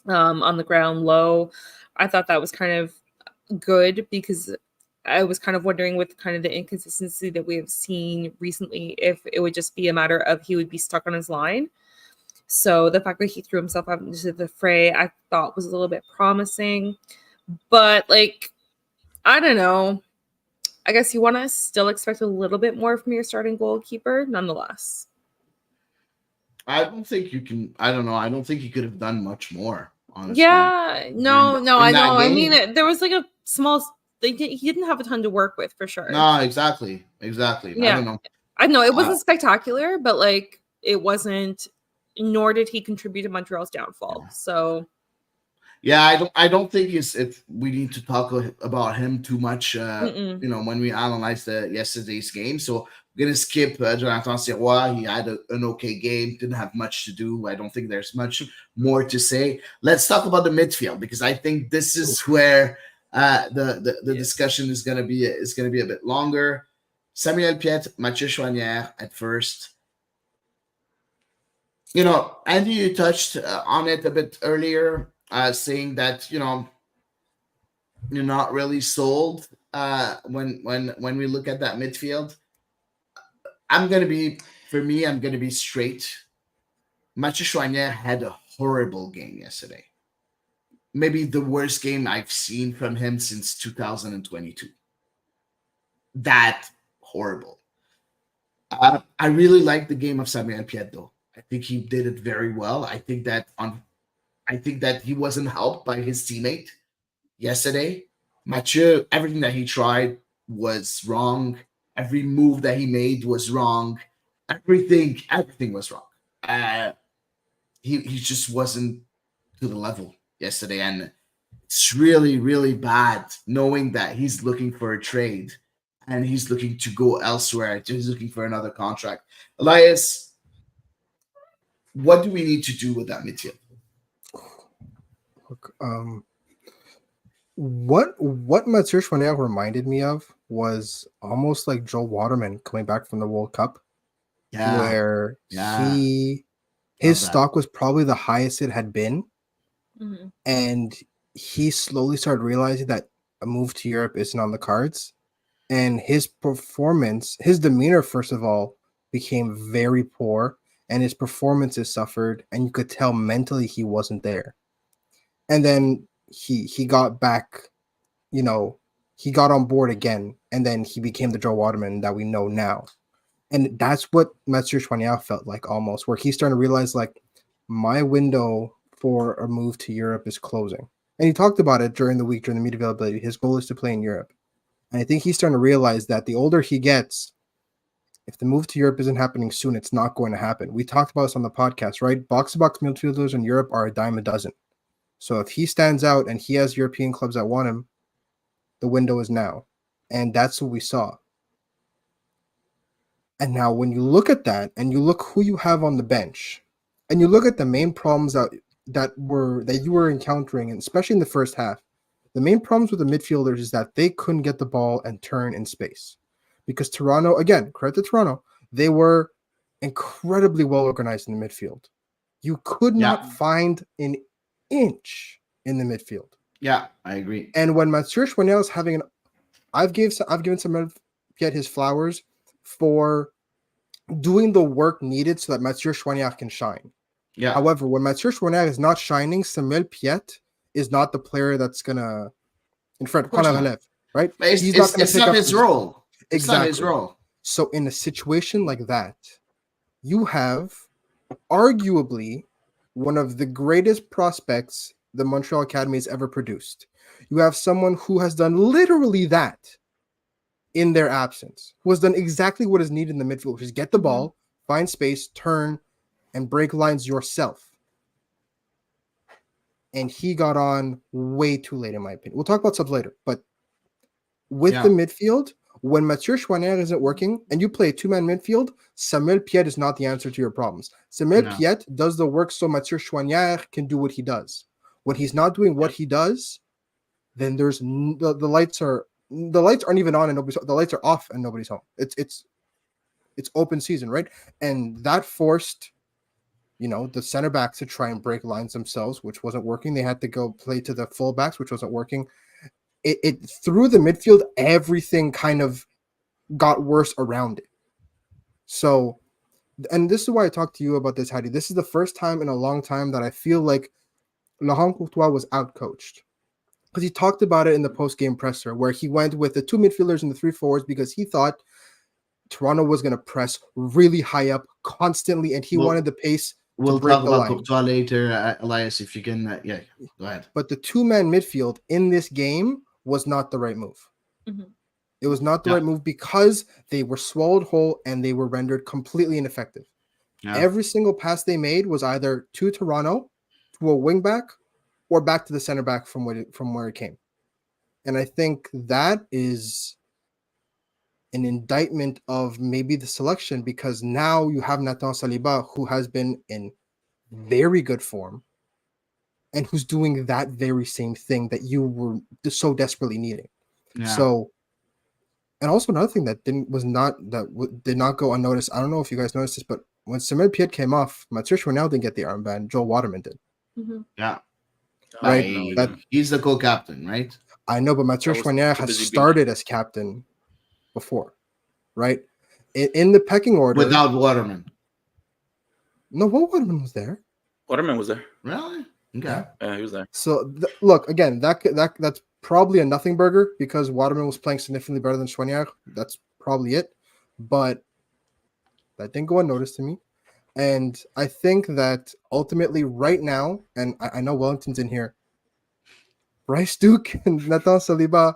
on the ground low. I thought that was kind of good because I was kind of wondering with kind of the inconsistency that we have seen recently, if it would just be a matter of he would be stuck on his line. So the fact that he threw himself out into the fray, I thought was a little bit promising. But I don't know. I guess you want to still expect a little bit more from your starting goalkeeper, nonetheless. I don't think you can. I don't know. I don't think he could have done much more. Honestly. Yeah. No. I know. I game. mean, there was a small. He didn't have a ton to work with for sure. No, exactly. Yeah. I don't know. I know it wasn't spectacular, but it wasn't. Nor did he contribute to Montreal's downfall. So. Yeah, I don't think if we need to talk about him too much. When we analyze yesterday's game, so we're gonna skip Jonathan Sirois. He had an okay game, didn't have much to do. I don't think there's much more to say. Let's talk about the midfield because I think this is where the discussion is gonna be a bit longer. Samuel Piette, Mathieu Choinière at first. Andy, you touched on it a bit earlier. Saying that you're not really sold when we look at that midfield. I'm gonna be straight. Mathieu Choinière had a horrible game yesterday. Maybe the worst game I've seen from him since 2022. That horrible. I really like the game of Samuel Piette though. I think he did it very well. I think that he wasn't helped by his teammate yesterday. Mathieu, everything that he tried was wrong. Every move that he made was wrong. Everything was wrong. He just wasn't to the level yesterday. And it's really, really bad knowing that he's looking for a trade and he's looking to go elsewhere. He's looking for another contract. Elias, what do we need to do with that midfield? What Mathieu Choinière reminded me of was almost like Joel Waterman coming back from the World Cup, where his stock was probably the highest it had been, and he slowly started realizing that a move to Europe isn't on the cards, and his performance, his demeanor, first of all, became very poor, and his performances suffered, and you could tell mentally he wasn't there. And then he got back, he got on board again, and then he became the Joe Waterman that we know now. And that's what Mathieu Choinière felt like almost, where he's starting to realize, my window for a move to Europe is closing. And he talked about it during the week, during the media availability. His goal is to play in Europe. And I think he's starting to realize that the older he gets, if the move to Europe isn't happening soon, it's not going to happen. We talked about this on the podcast, right? Box-to-box midfielders in Europe are a dime a dozen. So if he stands out and he has European clubs that want him, the window is now. And that's what we saw. And now when you look at that and you look who you have on the bench and you look at the main problems that you were encountering, and especially in the first half, the main problems with the midfielders is that they couldn't get the ball and turn in space. Because Toronto, again, credit to Toronto, they were incredibly well organized in the midfield. You could not find an inch in the midfield. Yeah, I agree. And when Mathieu Choinière is having I've given Samuel Piette his flowers for doing the work needed so that Mathieu Choinière can shine. Yeah. However, when Mathieu Choinière is not shining, Samuel Piette is not the player that's gonna in front of relève, right? He's not going to pick up his role. Exactly. It's not his role. So in a situation like that, you have arguably one of the greatest prospects the Montreal Academy has ever produced. You have someone who has done literally that in their absence, who has done exactly what is needed in the midfield, which is get the Mhm. ball, find space, turn, and break lines yourself. And he got on way too late, in my opinion. We'll talk about subs later, but with Yeah. the midfield, when Mathieu Chouanière isn't working and you play a two-man midfield, Samuel Piette is not the answer to your problems. Samuel No. Piette does the work so Mathieu Chouanière can do what he does. When he's not doing what he does, then there's the lights aren't even on and the lights are off and nobody's home. It's open season, right? And that forced the center backs to try and break lines themselves, which wasn't working. They had to go play to the fullbacks, which wasn't working. It through the midfield, everything kind of got worse around it. So, and this is why I talked to you about this, Hady. This is the first time in a long time that I feel like Laurent Courtois was outcoached. Because he talked about it in the post-game presser, where he went with the two midfielders and the three forwards because he thought Toronto was going to press really high up constantly, and he wanted the pace We'll to break talk the about line. Courtois later, Elias, if you can. Go ahead. But the two-man midfield in this game was not the right move. Mhm. It was not the right move because they were swallowed whole and they were rendered completely ineffective. Yeah. Every single pass they made was either to Toronto, to a wing back, or back to the center back from where it came. And I think that is an indictment of maybe the selection, because now you have Nathan Saliba, who has been in very good form and who's doing that very same thing that you were so desperately needing. Yeah. So, and also another thing that did not go unnoticed. I don't know if you guys noticed this, but when Samuel Piette came off, Mathieu Chouanière didn't get the armband. Joel Waterman did. Mhm. Yeah. Right. He's the co-captain, right? I know, but Mathieu Chouanière has started as captain before, right? In the pecking order. Without Waterman. No, Waterman was there. Waterman was there. Really? Okay. Yeah, he was there. So look, again, that's probably a nothing burger because Waterman was playing significantly better than Chouanière. That's probably it. But that didn't go unnoticed to me. And I think that ultimately right now, and I know Wellington's in here, Bryce Duke and Nathan Saliba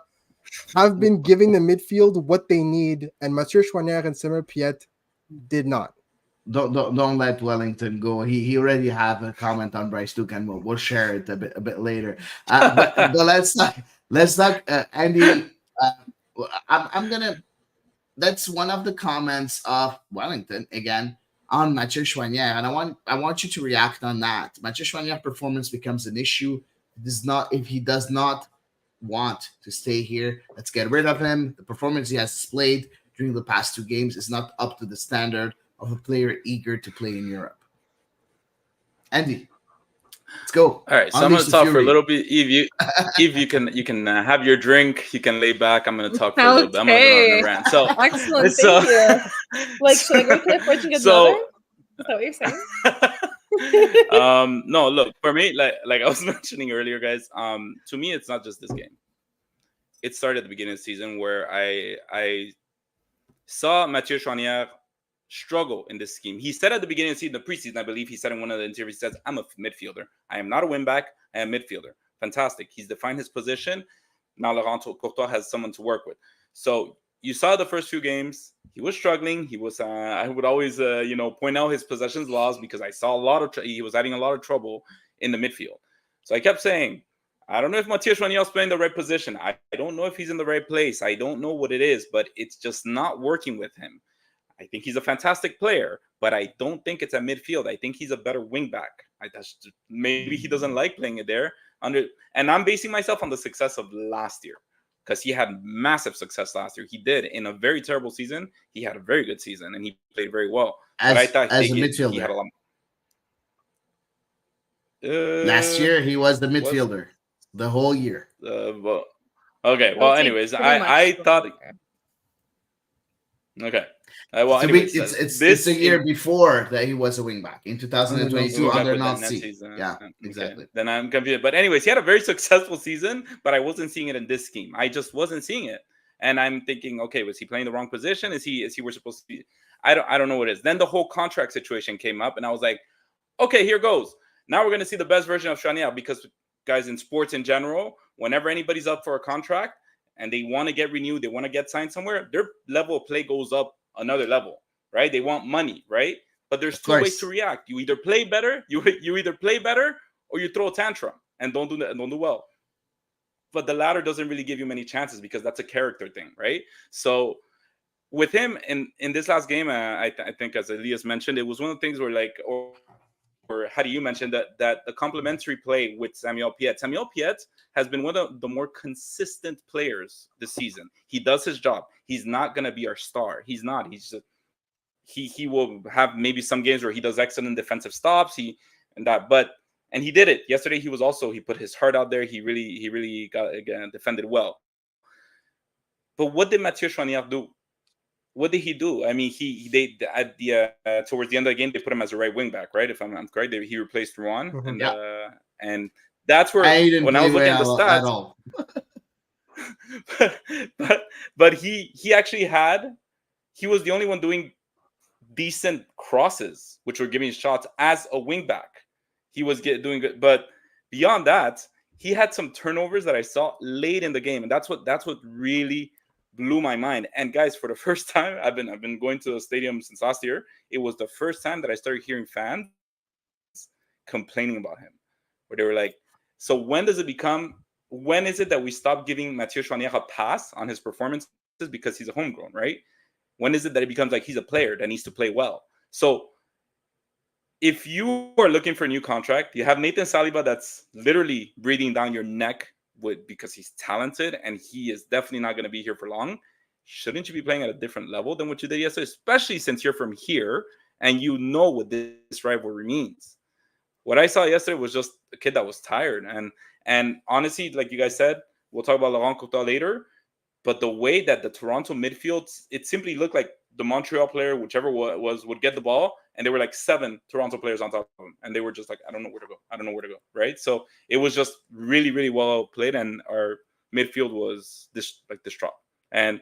have been giving the midfield what they need, and Mathieu Chouanière and Samuel Piette did not. Don't let Wellington go. He already have a comment on Bryce Duke, and we'll share it a bit later. But let's talk. Andy, I'm gonna. That's one of the comments of Wellington again on Mathieu Chouanière, and I want you to react on that. Mathieu Chouanière performance becomes an issue. If he does not want to stay here, let's get rid of him. The performance he has displayed during the past two games is not up to the standard of a player eager to play in Europe. Andy, let's go. All right, so I'm going to talk for a little bit. Eve, you can have your drink. You can lay back. I'm going to talk for a little bit. I'm going to go on a rant. So excellent, thank you. Like, should I go play Fortune Good Mother? Is that what you're saying? No, look, for me, like I was mentioning earlier, guys. To me, it's not just this game. It started at the beginning of the season where I saw Mathieu Chouanière struggle in this scheme. He said at the beginning of the season, the preseason, I believe he said in one of the interviews, he says, I'm a midfielder. I am not a wing back. I am a midfielder. Fantastic. He's defined his position. Now Laurent Courtois has someone to work with. So you saw the first few games, he was struggling. He was, I would always, point out his possessions lost because I saw he was having a lot of trouble in the midfield. So I kept saying, I don't know if Mathieu Chouanière is playing the right position. I don't know if he's in the right place. I don't know what it is, but it's just not working with him. I think he's a fantastic player, but I don't think it's at midfield. I think he's a better wing back. Maybe he doesn't like playing it there. And I'm basing myself on the success of last year because he had massive success last year. He did. In a very terrible season, he had a very good season, and he played very well. But I thought as a midfielder. He had a lot. Last year, he was the midfielder the whole year. Okay. Well, anyways, I thought. Okay. Well, anyways, it's a year before that he was a wingback in 2022 under Nancy. Yeah, exactly. Okay. Then I'm confused. But anyways, he had a very successful season, but I wasn't seeing it in this scheme. I just wasn't seeing it, and I'm thinking, okay, was he playing the wrong position? Is he where supposed to be? I don't know what it is. Then the whole contract situation came up, and I was like, okay, here goes. Now we're gonna see the best version of Chouanière because, guys, in sports in general, whenever anybody's up for a contract, and they want to get renewed, they want to get signed somewhere, their level of play goes up another level, right? They want money, right? But there's two ways to react. You either play better, you either play better, or you throw a tantrum and don't do well. But the latter doesn't really give you many chances because that's a character thing, right? So with him in this last game, I think as Elias mentioned, it was one of the things where like, or how do you mention that the complementary play with Samuel Piette? Samuel Piette has been one of the more consistent players this season. He does his job. He's not gonna be our star. He's not. He's just he will have maybe some games where he does excellent defensive stops. And he did it yesterday. He put his heart out there. He really got again defended well. But what did Mathieu Choinière do? What did he do? I mean, they at the towards the end of the game they put him as a right wing back, right? If I'm correct, he replaced Ruan, and that's where when I was looking at the stats, at all. but he actually he was the only one doing decent crosses, which were giving shots as a wing back. He was doing good, but beyond that, he had some turnovers that I saw late in the game, and that's what really blew my mind. And guys, for the first time, I've been going to the stadium since last year. It was the first time that I started hearing fans complaining about him, where they were like, "So when is it that we stop giving Mathieu Choinière a pass on his performances because he's a homegrown, right? When is it that it becomes like he's a player that needs to play well?" So if you are looking for a new contract, you have Nathan Saliba that's literally breathing down your neck because he's talented and he is definitely not going to be here for long. Shouldn't you be playing at a different level than what you did yesterday, especially since you're from here and you know what this rivalry means? What I saw yesterday was just a kid that was tired. And honestly, like you guys said, we'll talk about Laurent Courtois later, but the way that the Toronto midfield, it simply looked like the Montreal player, whichever was, would get the ball, and there were like 7 Toronto players on top of him, and they were just like, I don't know where to go, right? So it was just really, really well played, and our midfield was distraught. And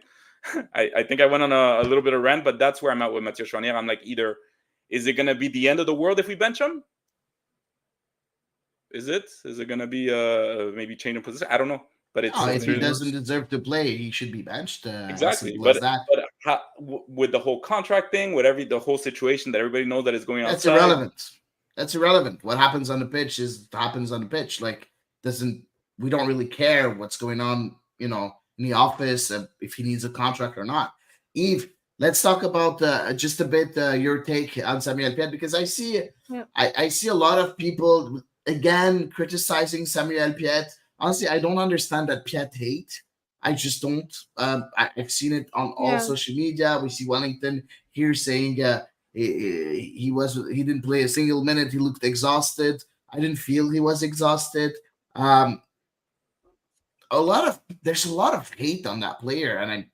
I think I went on a little bit of rant, but that's where I'm at with Mathieu Choinière. I'm like, either is it going to be the end of the world if we bench him? Is it going to be maybe change in position? I don't know. But if he doesn't deserve to play, he should be benched. Exactly. But with the whole contract thing, with the whole situation that everybody knows that is going on, that's irrelevant. That's irrelevant. What happens on the pitch happens on the pitch. Like, we don't really care what's going on, in the office, if he needs a contract or not. Yves, let's talk about just a bit your take on Samuel Piette, because I see a lot of people again criticizing Samuel Piette. Honestly, I don't understand that Piette hate. I just don't. I've seen it on all social media. We see Wellington here saying he didn't play a single minute. He looked exhausted. I didn't feel he was exhausted. There's a lot of hate on that player, and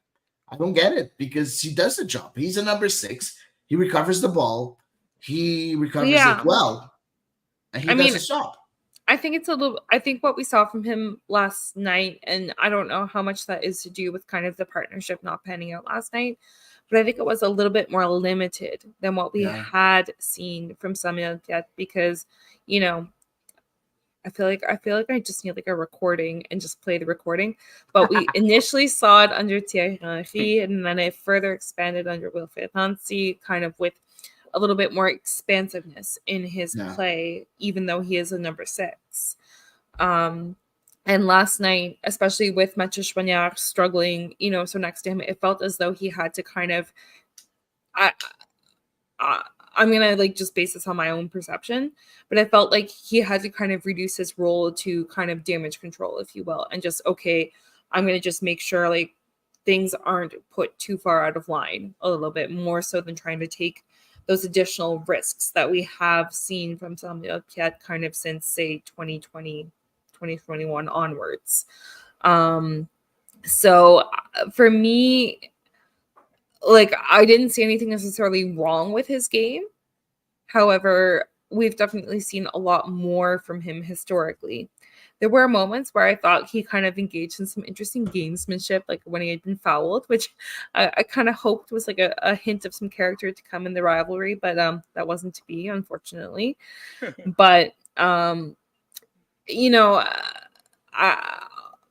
I don't get it, because he does the job. He's a number 6. He recovers the ball. He recovers it well, and he does his job. I think what we saw from him last night, and I don't know how much that is to do with kind of the partnership not panning out last night, but I think it was a little bit more limited than what we had seen from Samuel Piette, because, I feel like I just need like a recording and just play the recording. But we initially saw it under Thierry Henry, and then it further expanded under Wilfried Nancy, kind of with a little bit more expansiveness in his play, even though he is a number 6. And last night, especially with Mathieu Choinière struggling, so next to him, it felt as though he had to kind of, I'm going to just base this on my own perception, but I felt like he had to kind of reduce his role to kind of damage control, if you will, and just, okay, I'm going to just make sure things aren't put too far out of line, a little bit more so than trying to take those additional risks that we have seen from Samuel Piette kind of since, say, 2020, 2021 onwards. So for me, I didn't see anything necessarily wrong with his game. However, we've definitely seen a lot more from him historically. There were moments where I thought he kind of engaged in some interesting gamesmanship, like when he had been fouled, which I kind of hoped was a hint of some character to come in the rivalry, but that wasn't to be, unfortunately. But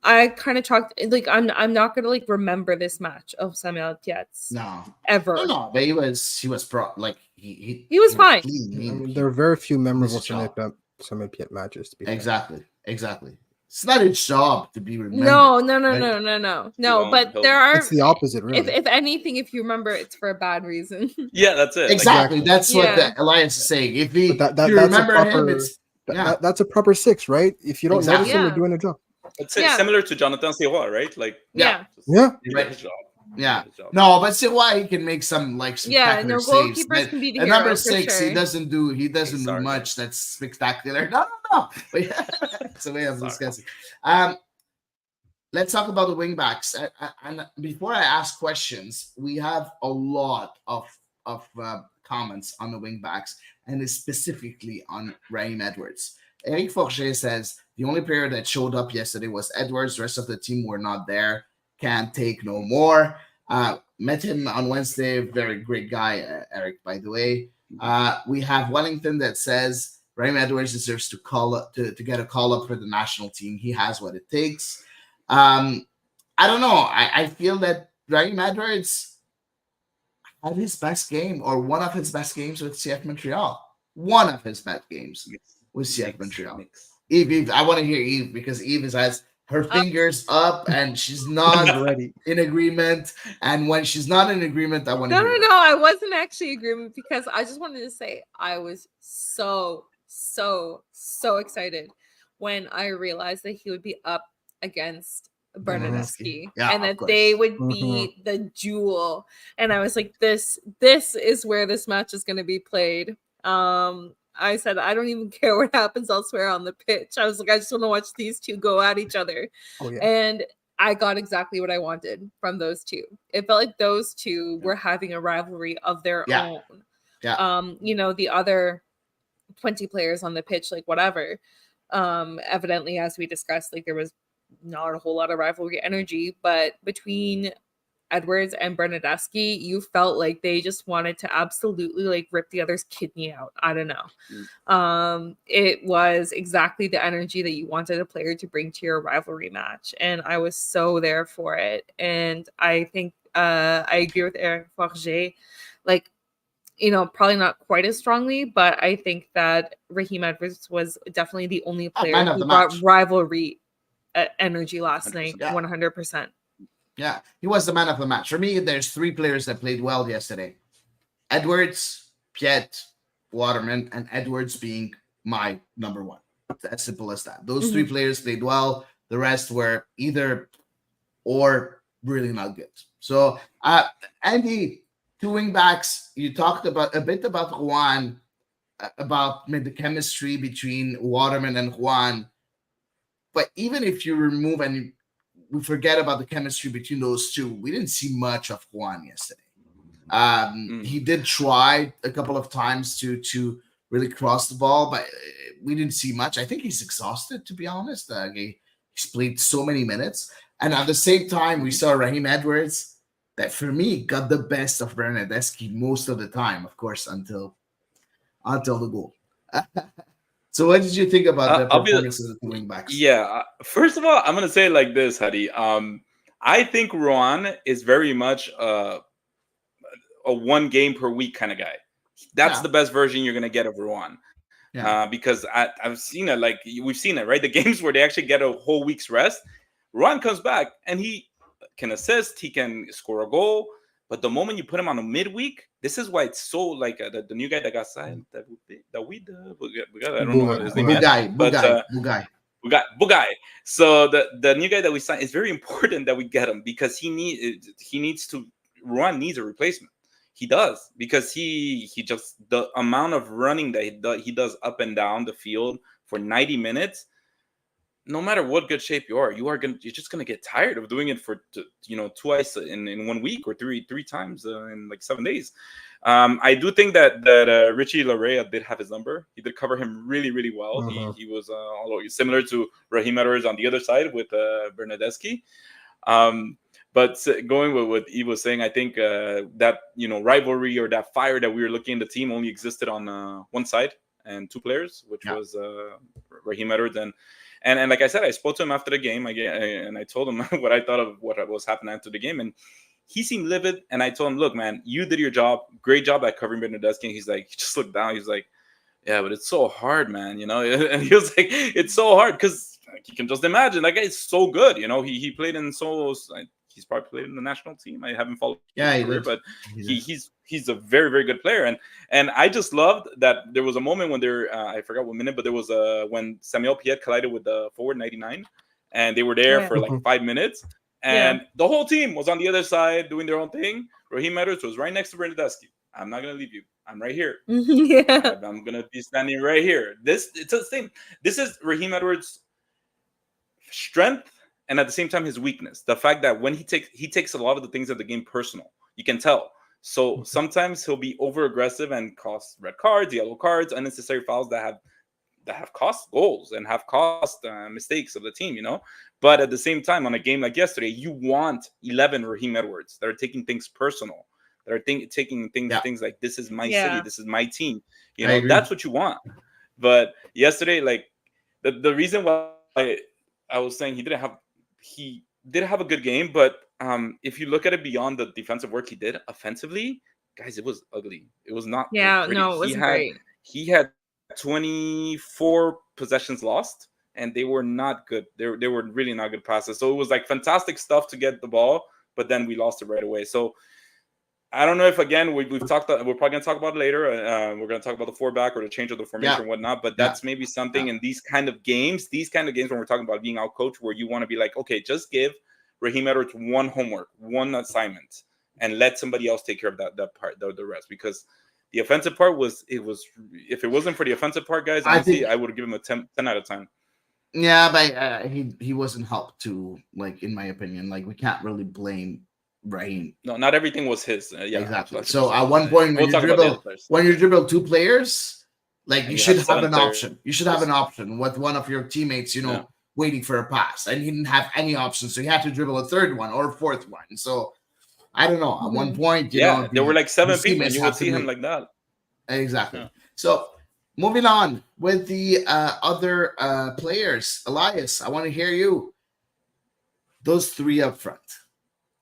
I kind of talked like I'm not gonna like remember this match of Samuel Tietz No, ever. no, but he was like He was fine. clean. I mean, there are very few memorable his job. Samuel Piet matches. To be fair. Exactly. It's not his job to be remembered. No. But there are. It's the opposite, really. If anything, if you remember, it's for a bad reason. Yeah, that's it. Exactly. Like, That's what Yeah. the Elias is saying. If he, But if you that's a remember proper, him, it's that's a proper 6, right? If you don't notice Exactly. them, they're Yeah. doing their job. it's Yeah. similar to Jonathan Sirois, right? Like, Yeah. Yeah. he Right. did his job. Yeah. His job. No, but see why he can make some like Yeah, spectacular no, saves. goalkeepers But can be the at hero number for 6, sure. he doesn't do Sorry. much that's spectacular. No. But yeah, it's a way of Sorry. discussing. Let's talk about the wing backs. And before I ask questions, we have a lot of comments on the wing backs, and specifically on Raheem Edwards. Eric Forget says the only player that showed up yesterday was Edwards. The rest of the team were not there. Can't take no more. Met him on Wednesday. Very great guy, Eric, by the way. We have Wellington that says Raheem Edwards deserves to get a call up for the national team. He has what it takes. I don't know. I feel that Raheem Edwards had his best game, or one of his best games, with CF Montreal. One of his best games with CF Montreal. Eve, I want to hear Eve, because Eve has her fingers up and she's not ready. in agreement. And when she's not in agreement, I want to No, hear her. I wasn't actually agreeing, because I just wanted to say I was so excited when I realized that he would be up against Bernadeschi, Yeah, and of that course. they would be the duel. And I was like, this is where this match is going to be played. I said, I don't even care what happens elsewhere on the pitch. I was like, I just want to watch these two go at each other. Oh, yeah. And I got exactly what I wanted from those two. It felt like those two were having a rivalry of their own. Yeah. The other 20 players on the pitch, like whatever. Evidently, as we discussed, like there was not a whole lot of rivalry energy, but between Edwards and Bernadeschi, you felt like they just wanted to absolutely like rip the other's kidney out. I don't know. It was exactly the energy that you wanted a player to bring to your rivalry match, and I was so there for it. And I think I agree with Eric Forget, like, probably not quite as strongly, but I think that Raheem Edwards was definitely the only player who brought rivalry energy last night. 100%. Yeah, he was the man of the match. For me, there's 3 players that played well yesterday: Edwards, Piet, Waterman, and Edwards being my number 1. It's as simple as that. Those 3 players played well. The rest were either or really not good. So, Andy, 2 wing backs. You talked a bit about Juan, about the chemistry between Waterman and Juan. But even if you remove and we forget about the chemistry between those two, we didn't see much of Juan yesterday. He did try a couple of times to really cross the ball, but we didn't see much. I think he's exhausted, to be honest. He's played so many minutes. And at the same time, we saw Raheem Edwards, that for me got the best of Bernadeschi most of the time, of course, until the goal. So what did you think about the performance of the 2 wing backs? Yeah, first of all, I'm gonna say it like this, Hady. I think Rohan is very much a 1 game per week kind of guy. That's the best version you're gonna get of Rohan. Because I've seen it, like we've seen it, right? The games where they actually get a whole week's rest, Rohan comes back and he can assist, he can score a goal. But the moment you put him on a midweek, this is why it's so like the new guy that got signed. I don't know what his name is. Bugai. So the new guy that we signed, is very important that we get him, because Rohan needs a replacement. He does, because he just, the amount of running that he does up and down the field for 90 minutes. No matter what good shape you're just gonna get tired of doing it for twice in 1 week, or three times in like 7 days. I do think that Richie Larea did have his number. He did cover him really, really well. He was similar to Raheem Edwards on the other side with Bernadeschi. But going with what Eve was saying, I think that rivalry, or that fire that we were looking in the team, only existed on 1 side and 2 players, which was Raheem Edwards And like I said, I spoke to him after the game and I told him what I thought of what was happening after the game, and he seemed livid. And I told him, look, man, you did your job, great job at covering Bernardeschi. And he's like, he just looked down, he's like, yeah, but it's so hard, man, and he was like, it's so hard because you can just imagine that guy is so good, he played in he's probably played in the national team. I haven't followed his career, but he's a very, very good player. And I just loved that there was a moment when I forgot what minute, but there was when Samuel Piet collided with the forward 99, and they were there for like 5 minutes, and the whole team was on the other side doing their own thing. Raheem Edwards was right next to Bernardeschi. I'm not gonna leave you. I'm right here. I'm gonna be standing right here. It's the same. This is Raheem Edwards' strength, and at the same time his weakness. The fact that when he takes a lot of the things of the game personal. You can tell. So sometimes he'll be over aggressive and cost red cards, yellow cards, unnecessary fouls that have cost goals and have cost mistakes of the team. But at the same time, on a game like yesterday, you want 11 Raheem Edwards that are taking things personal. That are taking things like, this is my city, this is my team. That's what you want. But yesterday, like the reason why I was saying he did have a good game, but if you look at it beyond the defensive work he did offensively, guys, it was ugly. It was not. It wasn't great. He had 24 possessions lost, and they were not good. They were really not good passes. So it was like fantastic stuff to get the ball, but then we lost it right away. So I don't know if, again, we're probably going to talk about it later. We're going to talk about the 4-back or the change of the formation and whatnot, but that's maybe something in these kind of games when we're talking about being out coached, where you want to be like, okay, just give Raheem Edwards one homework, one assignment, and let somebody else take care of that part, the rest. Because the offensive part if it wasn't for the offensive part, guys, honestly, I would give him a 10 out of 10. Yeah, but he wasn't helped to, like, in my opinion. Like, we can't really blame Raheem. No, not everything was his. Exactly. So at one point, when you dribble two players, like, you should have an option. You should have an option with one of your teammates, waiting for a pass, and he didn't have any options, so he had to dribble a third one or a fourth one. So I don't know. At one point, there were like 7 people, and you would see him like that. Exactly. Yeah. So moving on with the other players, Elias, I want to hear you. Those three up front: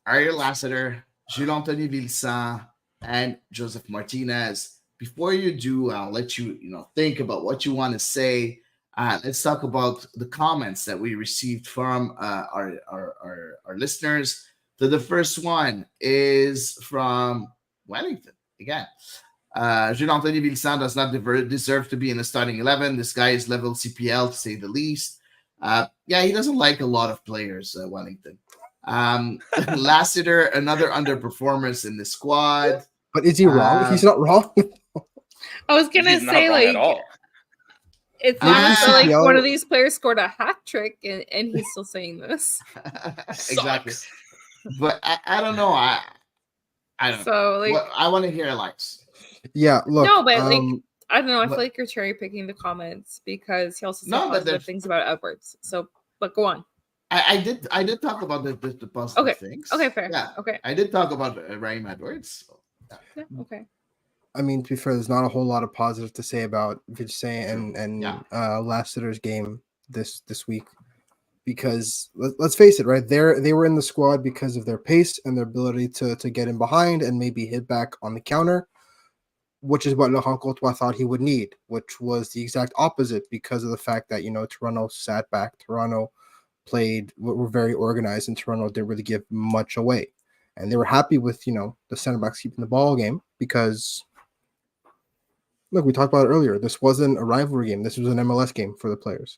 Ariel Lassiter, Jules-Anthony Vilsan, and Joseph Martinez. Before you do, I'll let you, think about what you want to say. Let's talk about the comments that we received from our listeners. So the first one is from Wellington again. Jules-Anthony Vilsan does not deserve to be in the starting 11. This guy is level CPL, to say the least. He doesn't like a lot of players, Wellington. Lassiter, another underperformance in the squad. But is he wrong? He's not wrong. I was gonna say, like, it's not like one of these players scored a hat trick and he's still saying this. Exactly. But I don't know. I don't know. So, like, I want to hear Elias. Yeah, look. No, but like, I don't know. I feel like you're cherry picking the comments because he also said positive things about Edwards. So, but go on. I did talk about the positive things. Okay, fair. Yeah. Okay. I did talk about Raheem Edwards. So, yeah. Okay. I mean, to be fair, there's not a whole lot of positive to say about Vilsan and Lassiter's game this week, because let's face it, right? They were in the squad because of their pace and their ability to get in behind and maybe hit back on the counter, which is what Laurent Courtois thought he would need, which was the exact opposite because of the fact that, Toronto sat back. Toronto were very organized, and Toronto didn't really give much away. And they were happy with, the center backs keeping the ball game because, look, we talked about it earlier. This wasn't a rivalry game. This was an MLS game for the players.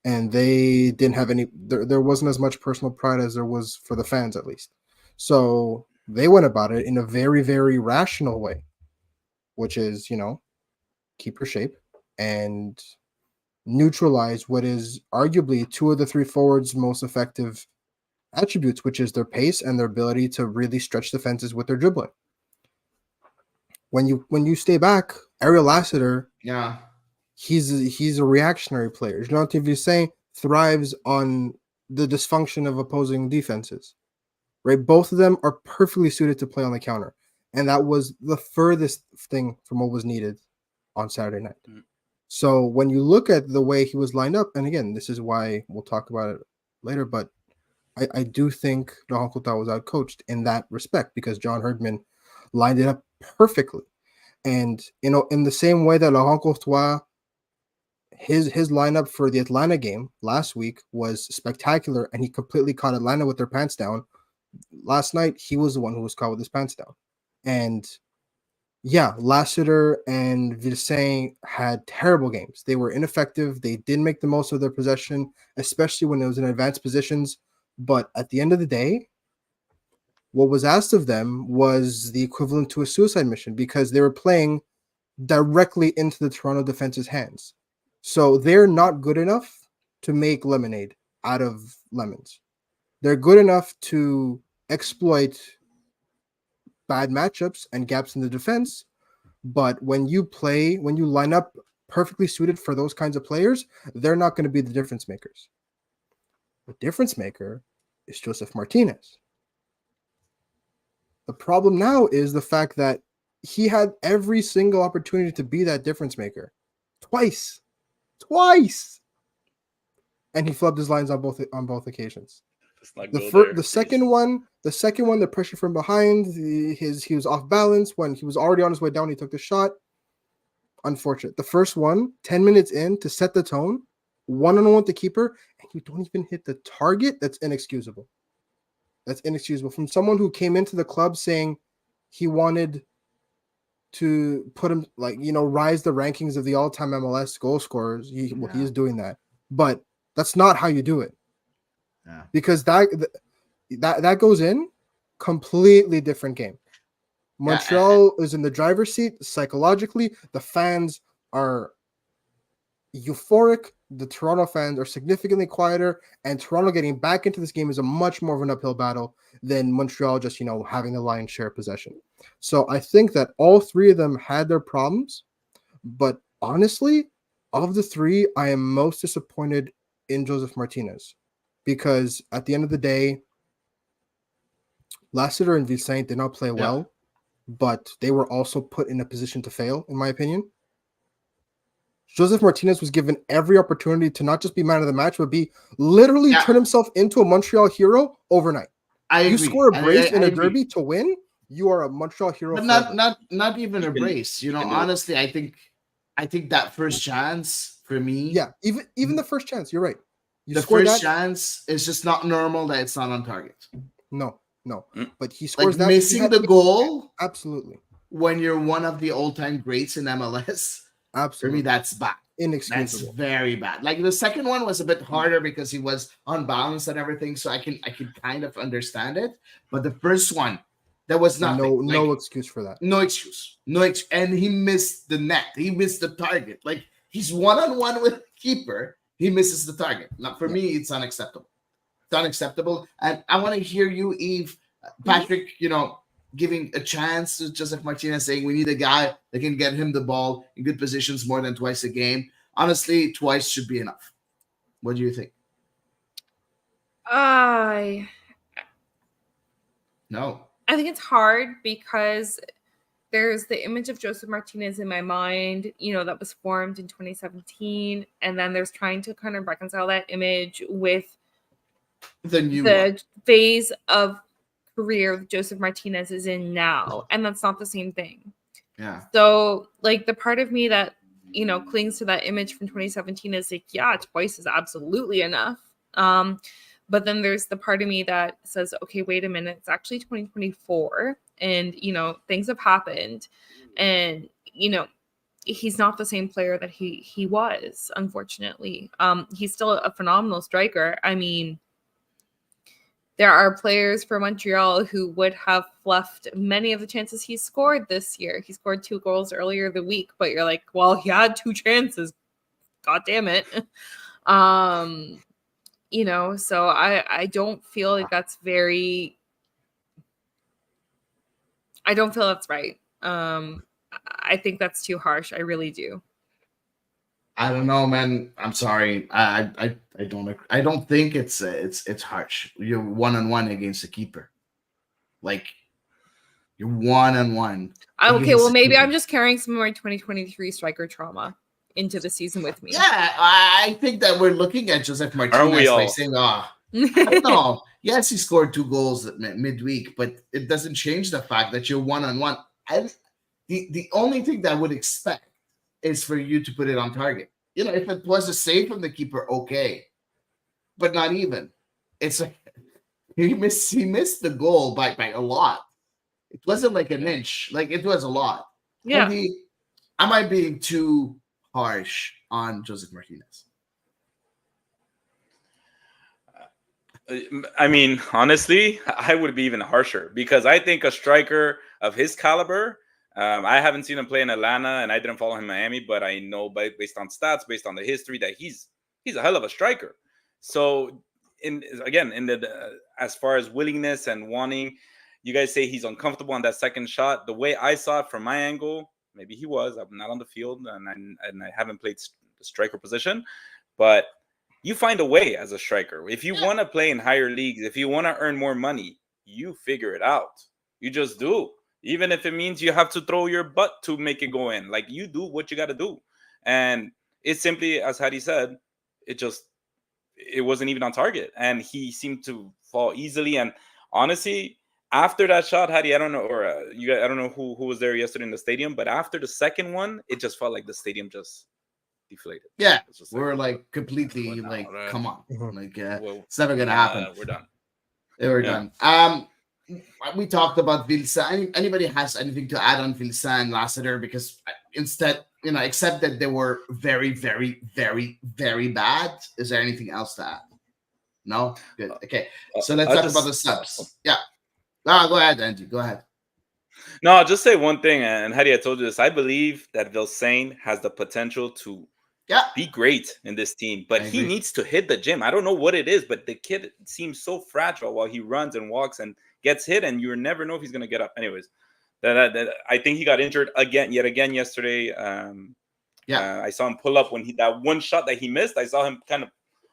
And they didn't have there wasn't as much personal pride as there was for the fans, at least. So they went about it in a very, very rational way, which is, keep your shape and neutralize what is arguably two of the three forwards' most effective attributes, which is their pace and their ability to really stretch defenses with their dribbling. When you stay back, Ariel Lassiter, he's a reactionary player. Jonathan Vilsan thrives on the dysfunction of opposing defenses. Right? Both of them are perfectly suited to play on the counter. And that was the furthest thing from what was needed on Saturday night. Mm-hmm. So when you look at the way he was lined up, and again, this is why we'll talk about it later, but I do think Laurent Courtois was outcoached in that respect because John Herdman lined it up perfectly. And in the same way that Laurent Courtois, his lineup for the Atlanta game last week was spectacular, and he completely caught Atlanta with their pants down. Last night, he was the one who was caught with his pants down. And yeah, Lassiter and Vilsain had terrible games. They were ineffective. They didn't make the most of their possession, especially when it was in advanced positions. But at the end of the day, what was asked of them was the equivalent to a suicide mission because they were playing directly into the Toronto defense's hands. So they're not good enough to make lemonade out of lemons. They're good enough to exploit bad matchups and gaps in the defense. But when you line up perfectly suited for those kinds of players, they're not going to be the difference makers. The difference maker is Joseph Martinez. The problem now is the fact that he had every single opportunity to be that difference maker. Twice. And he flubbed his lines on both occasions. The second one, the pressure from behind, he was off balance when he was already on his way down. He took the shot. Unfortunate. The first one, 10 minutes in to set the tone, one-on-one with the keeper, and you don't even hit the target. That's inexcusable. From someone who came into the club saying he wanted to put him rise the rankings of the all-time MLS goal scorers. He is doing that, but that's not how you do it. Yeah. Because that goes in completely different game. Montreal is in the driver's seat psychologically. The fans are euphoric. The Toronto fans are significantly quieter, and Toronto getting back into this game is a much more of an uphill battle than Montreal just having the lion's share of possession. So I think that all three of them had their problems, but honestly, of the three, I am most disappointed in Joseph Martinez. Because at the end of the day, Lassiter and Vilsain did not play well, but they were also put in a position to fail, in my opinion. Joseph Martinez was given every opportunity to not just be man of the match, but be literally turn himself into a Montreal hero overnight. You score a brace in a derby to win, you are a Montreal hero. But not even a brace. Honestly, I think that first chance for me. Yeah, even the first chance, you're right. The first chance is just not normal that it's not on target. No. But he scores that. Missing the goal. Absolutely. When you're one of the all-time greats in MLS. Absolutely. For me, that's bad. Inexcusable. That's very bad. Like the second one was a bit harder because he was unbalanced and everything. So I can kind of understand it. But the first one, there was nothing. No excuse for that. No excuse. And he missed the net. He missed the target. Like he's one-on-one with the keeper. He misses the target. Now, for me, it's unacceptable. It's unacceptable. And I want to hear you, Eve, Patrick, giving a chance to Joseph Martinez, saying we need a guy that can get him the ball in good positions more than twice a game. Honestly, twice should be enough. What do you think? No. I think it's hard because there's the image of Joseph Martinez in my mind, that was formed in 2017. And then there's trying to kind of reconcile that image with the phase of career Joseph Martinez is in now. And that's not the same thing. Yeah. So the part of me that, clings to that image from 2017 is like, yeah, twice is absolutely enough. But then there's the part of me that says, okay, wait a minute, it's actually 2024 and, things have happened and, he's not the same player that he was, unfortunately. He's still a phenomenal striker. I mean, there are players for Montreal who would have fluffed many of the chances he scored this year. He scored 2 goals earlier the week, but you're like, well, he had 2 chances. God damn it. So I don't feel like that's very, I don't feel that's right. I think that's too harsh. I really do. I don't know, man. I'm sorry. I don't think it's harsh. You're one-on-one against the keeper. Like you're one-on-one. Okay, well maybe I'm just carrying some of my 2023 striker trauma into the season with me. Yeah, I think that we're looking at Joseph Martinez we all? like saying, I don't know. Yes, he scored 2 goals at midweek, but it doesn't change the fact that you're one-on-one. The only thing that I would expect is for you to put it on target. You know, if it was a save from the keeper, okay, but not even. It's like he missed the goal by a lot. It wasn't like an inch, like it was a lot. Yeah. Am I being too harsh on Joseph Martinez? I mean, honestly, I would be even harsher because I think a striker of his caliber, I haven't seen him play in Atlanta and I didn't follow him in Miami, but I know based on stats, based on the history, that he's a hell of a striker. So, in the as far as willingness and wanting, you guys say he's uncomfortable on that second shot. The way I saw it from my angle, maybe he was. I'm not on the field and I haven't played the striker position, but you find a way as a striker. If you want to play in higher leagues, if you want to earn more money, you figure it out. You just do. Even if it means you have to throw your butt to make it go in. Like, you do what you got to do. And it's simply, as Hady said, it wasn't even on target. And he seemed to fall easily. And honestly, after that shot, Hady, I don't know, or I don't know who was there yesterday in the stadium, but after the second one, it just felt like the stadium just deflated. Yeah, we're like completely like, right. come on, Mhm. like it's never gonna happen. We're done. We're done. We talked about Vilsa. Anybody has anything to add on Vilsa and Lassiter? Because instead, except that they were very, very, very, very bad. Is there anything else to add? No. Good. Okay. So let's talk about the subs. Yeah. Go ahead, Andy. Go ahead. No, I'll just say one thing, and Hady, I told you this. I believe that Vilsain has the potential to be great in this team, but he needs to hit the gym. I don't know what it is, but the kid seems so fragile while he runs and walks and gets hit, and you never know if he's going to get up. Anyways, I think he got injured yet again yesterday. I saw him pull up when that one shot that he missed. I saw him kind of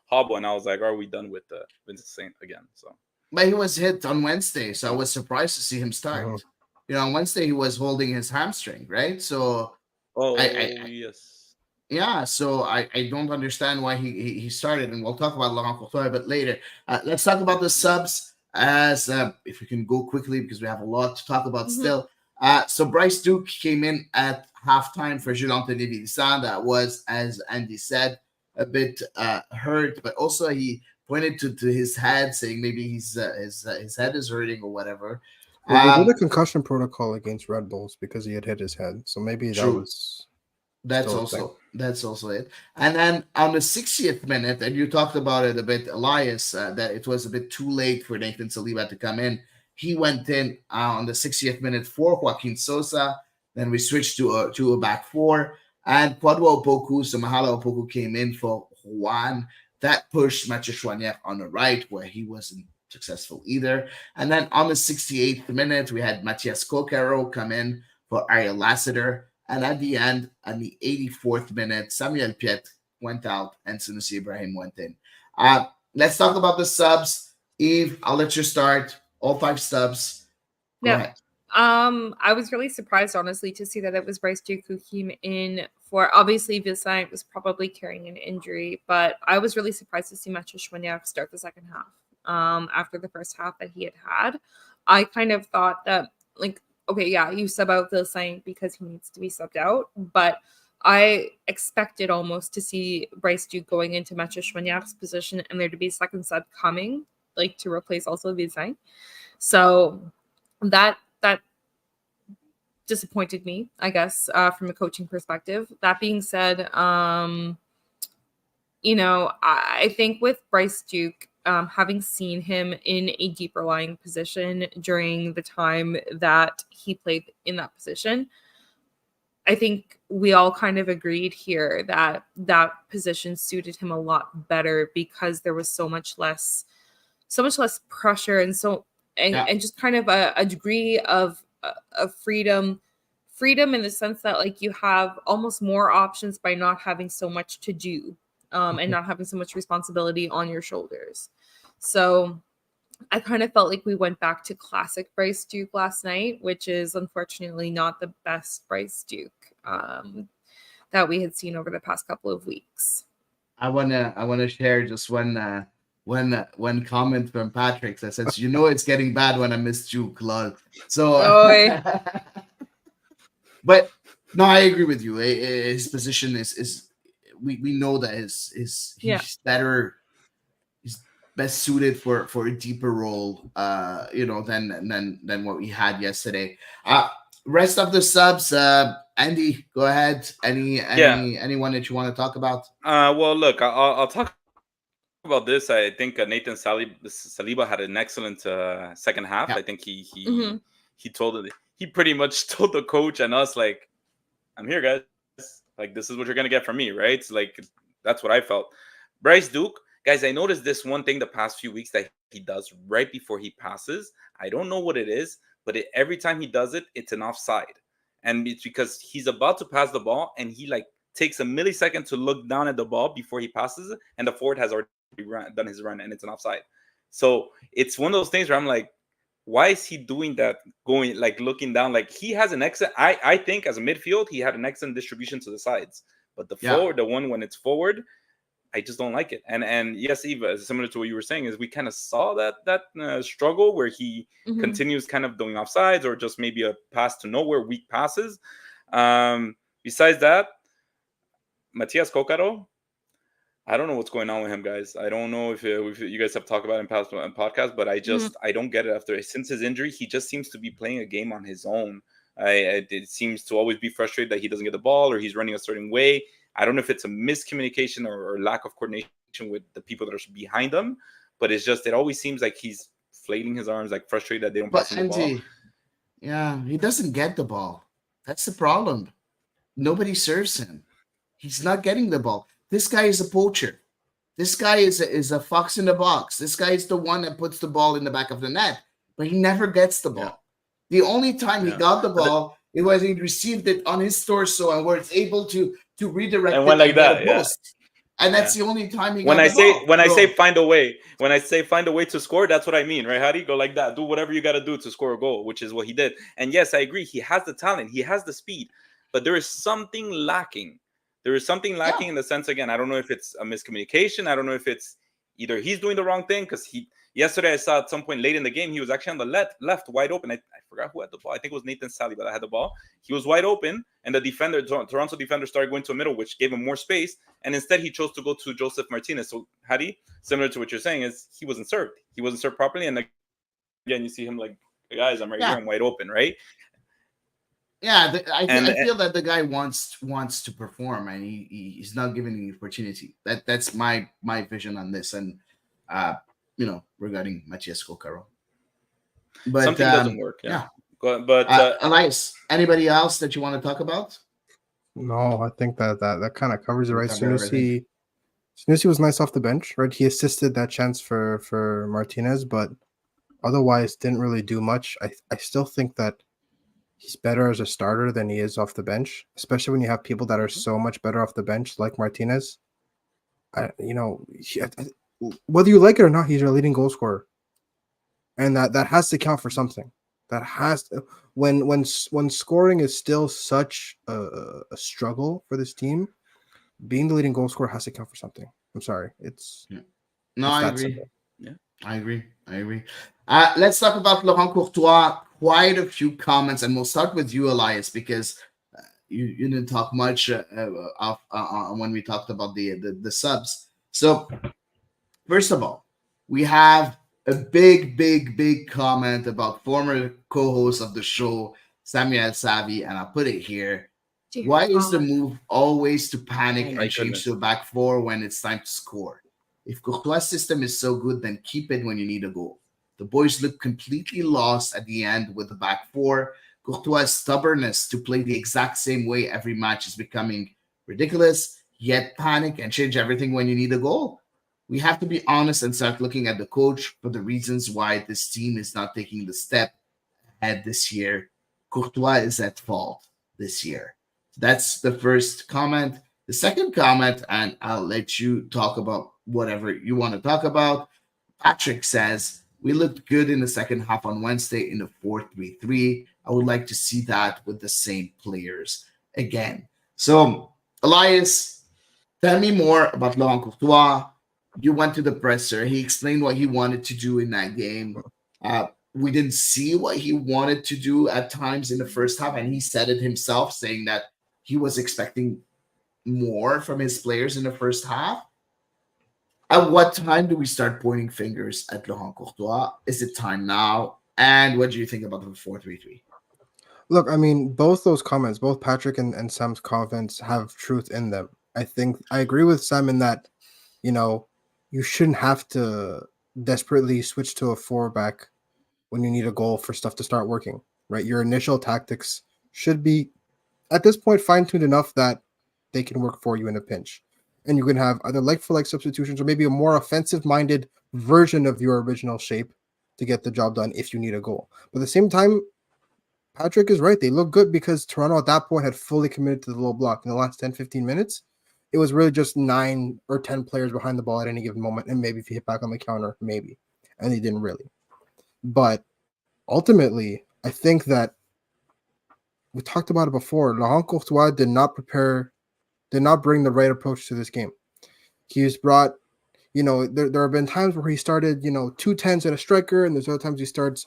hobble, and I was like, "Are we done with Vilsain again?" So, but he was hit on Wednesday, so I was surprised to see him start. On Wednesday he was holding his hamstring, right? So, yes. Yeah, so I don't understand why he started, and we'll talk about Laurent Courtois a bit later. Let's talk about the subs, as if we can go quickly because we have a lot to talk about still. So Bryce Duke came in at halftime for Jules-Anthony Vilsan. That was, as Andy said, a bit hurt, but also he pointed to his head, saying maybe his head is hurting or whatever. Well, they did a concussion protocol against Red Bulls because he had hit his head, so maybe that was. That's also it. And then on the 60th minute, and you talked about it a bit, Elias, that it was a bit too late for Nathan Saliba to come in. He went in on the 60th minute for Joaquin Sosa. Then we switched to a back four, and Kwadwo Opoku, so Mahala Opoku came in for Juan. That pushed Mathieu Chouanière on the right, where he wasn't successful either. And then on the 68th minute, we had Matthias Kokero come in for Ariel Lassiter. And at the end, on the 84th minute, Samuel Piet went out and Sunusi Ibrahim went in. Let's talk about the subs. Eve, I'll let you start. All 5 subs. Go ahead. I was really surprised, honestly, to see that it was Bryce Duke who came in for. Obviously, Vilsain was probably carrying an injury, but I was really surprised to see Mathieu Chouanière start the second half after the first half that he had. I kind of thought that, like, okay, yeah, you sub out Vilsain because he needs to be subbed out, but I expected almost to see Bryce Duke going into Mathieu Chouanière's position and there to be a second sub coming, like, to replace also Vilsain. So that disappointed me, I guess, from a coaching perspective. That being said, I think with Bryce Duke, having seen him in a deeper lying position during the time that he played in that position, I think we all kind of agreed here that that position suited him a lot better because there was so much less pressure and just kind of a degree of freedom in the sense that, like, you have almost more options by not having so much to do and not having so much responsibility on your shoulders. So I kind of felt like we went back to classic Bryce Duke last night, which is unfortunately not the best Bryce Duke. that we had seen over the past couple of weeks. I wanna share just one comment from Patrick that says, it's getting bad when I miss Juke, lol. So but no, I agree with you. His position is we know that he's better, he's best suited for a deeper role than what we had yesterday. Rest of the subs, Andy, go ahead. Anyone that you want to talk about? Well, look, I'll talk about this. I think Nathan Saliba had an excellent second half. I think he pretty much told the coach and us, like, I'm here, guys. Like, this is what you're gonna get from me, right? So, like, that's what I felt. Bryce Duke, guys, I noticed this one thing the past few weeks that he does right before he passes. I don't know what it is, but every time he does it, it's an offside. And it's because he's about to pass the ball and he like takes a millisecond to look down at the ball before he passes it, and the forward has already done his run and it's an offside. So it's one of those things where I'm like, why is he doing that? Going like looking down, like he has an excellent. I think as a midfield, he had an excellent distribution to the sides, but the forward, the one when it's forward, I just don't like it. And yes, Eva, similar to what you were saying, is we kind of saw that struggle where he continues kind of doing offsides or just maybe a pass to nowhere, weak passes. Besides that, Matias Kokaro, I don't know what's going on with him, guys. I don't know if you guys have talked about it in past podcasts, but I just I don't get it. Since his injury, he just seems to be playing a game on his own. It seems to always be frustrated that he doesn't get the ball or he's running a certain way. I don't know if it's a miscommunication or lack of coordination with the people that are behind him, but it always seems like he's flailing his arms, like frustrated that they don't pass him the ball. Yeah, he doesn't get the ball. That's the problem. Nobody serves him. He's not getting the ball. This guy is a poacher. This guy is a fox in the box. This guy is the one that puts the ball in the back of the net, but he never gets the ball. The only time he got the ball, it was he received it on his torso and where it's able to redirect and went like that. And that's the only time he when got I the say ball. When I say find a way to score, that's what I mean, right? How do you go like that? Do whatever you got to do to score a goal, which is what he did. And yes, I agree. He has the talent, he has the speed, but there is something lacking. There is something lacking in the sense, again, I don't know if it's a miscommunication. I don't know if it's either he's doing the wrong thing because yesterday I saw at some point late in the game, he was actually on the left wide open. I forgot who had the ball. I think it was Nathan Saliba that had the ball. He was wide open, and the Toronto defender started going to a middle, which gave him more space. And instead, he chose to go to Joseph Martinez. So, Hady, similar to what you're saying, is he wasn't served. He wasn't served properly. And again, you see him like, guys, I'm right here. I'm wide open, right? Yeah, I feel that the guy wants to perform, and he's not given the opportunity. That's my vision on this, and regarding Matias Kokaro. But something doesn't work. But Elias, anybody else that you want to talk about? No, I think that kind of covers it, right? As soon as he was nice off the bench, right? He assisted that chance for Martinez, but otherwise didn't really do much. I still think that he's better as a starter than he is off the bench, especially when you have people that are so much better off the bench, like Martinez. Whether you like it or not, he's your leading goal scorer, and that has to count for something. That has to, when scoring is still such a struggle for this team, being the leading goal scorer has to count for something. I'm sorry, I agree. Yeah, I agree. Let's talk about Laurent Courtois. Quite a few comments, and we'll start with you, Elias, because you didn't talk much when we talked about the subs. So, first of all, we have a big comment about former co-host of the show, Samuel Savi, and I'll put it here. Why is the move always to panic and change to a back four when it's time to score? If Courtois' system is so good, then keep it when you need a goal. The boys look completely lost at the end with the back four. Courtois' stubbornness to play the exact same way every match is becoming ridiculous, yet panic and change everything when you need a goal. We have to be honest and start looking at the coach for the reasons why this team is not taking the step ahead this year. Courtois is at fault this year. That's the first comment. The second comment, and I'll let you talk about whatever you want to talk about. Patrick says, we looked good in the second half on Wednesday in the 4-3-3. I would like to see that with the same players again. So Elias, tell me more about Laurent Courtois. You went to the presser. He explained what he wanted to do in that game. We didn't see what he wanted to do at times in the first half, and he said it himself, saying that he was expecting more from his players in the first half. At what time do we start pointing fingers at Laurent Courtois? Is it time now? And what do you think about the 4-3-3? Look, I mean, both those comments, both Patrick and Sam's comments have truth in them. I think I agree with Sam in that, you shouldn't have to desperately switch to a 4-back when you need a goal for stuff to start working, right? Your initial tactics should be, at this point, fine-tuned enough that they can work for you in a pinch. And you can have either like-for-like substitutions or maybe a more offensive-minded version of your original shape to get the job done if you need a goal. But at the same time, Patrick is right. They look good because Toronto at that point had fully committed to the low block. In the last 10, 15 minutes, it was really just 9 or 10 players behind the ball at any given moment. And maybe if you hit back on the counter, maybe. And they didn't really. But ultimately, I think that we talked about it before. Laurent Courtois did not bring the right approach to this game. He's brought, there have been times where he started, 2 10s and a striker, and there's other times he starts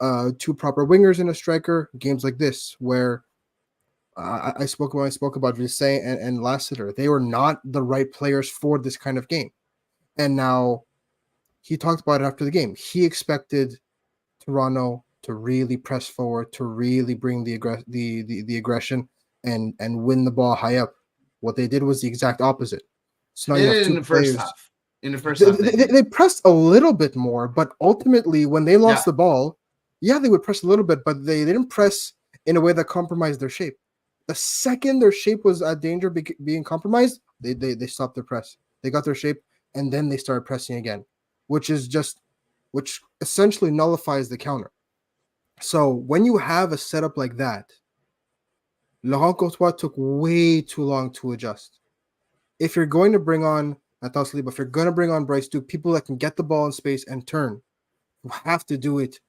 2 proper wingers and a striker. Games like this, where I spoke about Visay and Lassiter, they were not the right players for this kind of game. And now he talked about it after the game. He expected Toronto to really press forward, to really bring the aggression and win the ball high up. What they did was the exact opposite. So now you have 2 players. In the first half, they pressed a little bit more, but ultimately when they lost the ball, they would press a little bit, but they didn't press in a way that compromised their shape. The second their shape was at danger being compromised, they stopped their press. They got their shape, and then they started pressing again, which essentially nullifies the counter. So when you have a setup like that, Laurent Courtois took way too long to adjust. If you're going to bring on Nathan Saliba, if you're going to bring on Bryce Duke, people that can get the ball in space and turn, you have to do it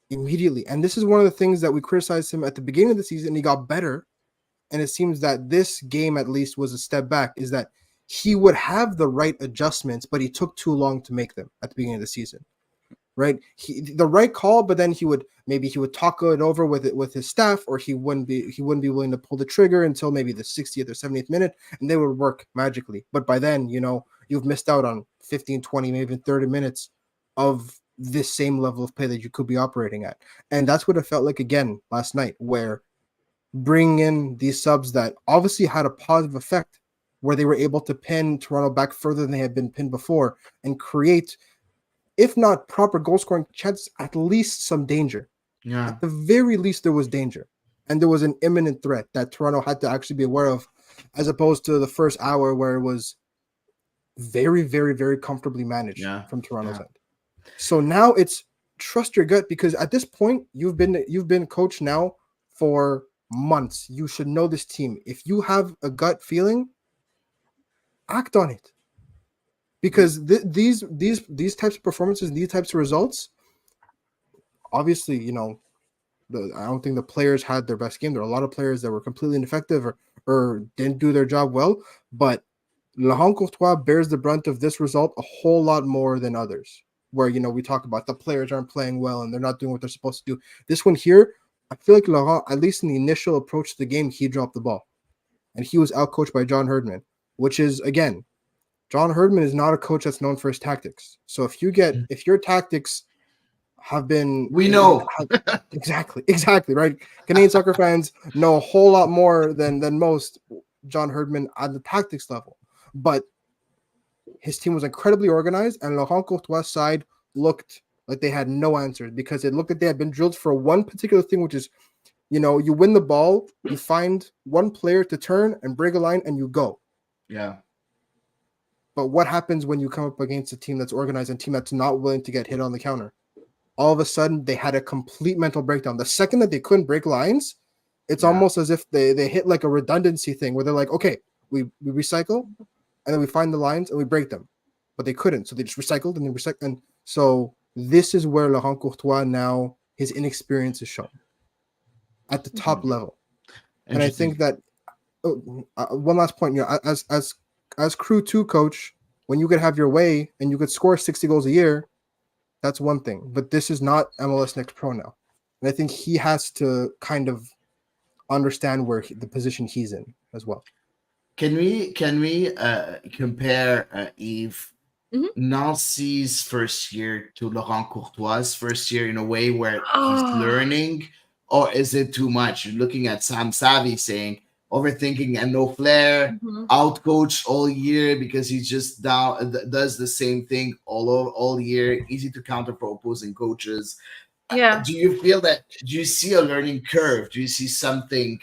immediately. And this is one of the things that we criticized him at the beginning of the season. He got better. And it seems that this game at least was a step back, is that he would have the right adjustments, but he took too long to make them at the beginning of the season. Right? The right call, but then he would talk it over with his staff, or he wouldn't be willing to pull the trigger until maybe the 60th or 70th minute, and they would work magically. But by then, you've missed out on 15, 20, maybe even 30 minutes of this same level of play that you could be operating at. And that's what it felt like again last night, where bringing in these subs that obviously had a positive effect, where they were able to pin Toronto back further than they had been pinned before and create, if not proper goal scoring chances, at least some danger. Yeah. At the very least, there was danger. And there was an imminent threat that Toronto had to actually be aware of, as opposed to the first hour where it was very, very, very comfortably managed from Toronto's end. So now it's trust your gut, because at this point, you've been coached now for months. You should know this team. If you have a gut feeling, act on it. Because these types of performances, these types of results, obviously, I don't think the players had their best game. There are a lot of players that were completely ineffective or didn't do their job well. But Laurent Courtois bears the brunt of this result a whole lot more than others, where, we talk about the players aren't playing well and they're not doing what they're supposed to do. This one here, I feel like Laurent, at least in the initial approach to the game, he dropped the ball. And he was outcoached by John Herdman, which is, again, John Herdman is not a coach that's known for his tactics. So if your tactics have been, we know exactly, right? Canadian soccer fans know a whole lot more than most John Herdman at the tactics level. But his team was incredibly organized, and Laurent Courtois' side looked like they had no answers, because it looked like they had been drilled for one particular thing, which is, you win the ball, you find one player to turn and break a line, and you go. Yeah. But what happens when you come up against a team that's organized and a team that's not willing to get hit on the counter? All of a sudden, they had a complete mental breakdown. The second that they couldn't break lines, it's almost as if they hit like a redundancy thing, where they're like, okay, we recycle, and then we find the lines and we break them. But they couldn't, so they just recycled and they recycled. And so this is where Laurent Courtois now, his inexperience is shown at the top level. And I think that one last point. As Crew 2 coach, when you could have your way and you could score 60 goals a year, that's one thing. But this is not MLS Next Pro now, and I think he has to kind of understand the position he's in as well. Can we compare Yves Nancy's first year to Laurent Courtois' first year in a way where he's learning, or is it too much? You're looking at Sam Savvy saying overthinking and no flair, outcoached all year because he just does the same thing all year, easy to counter for opposing coaches. Yeah. Do you feel that? Do you see a learning curve? Do you see something?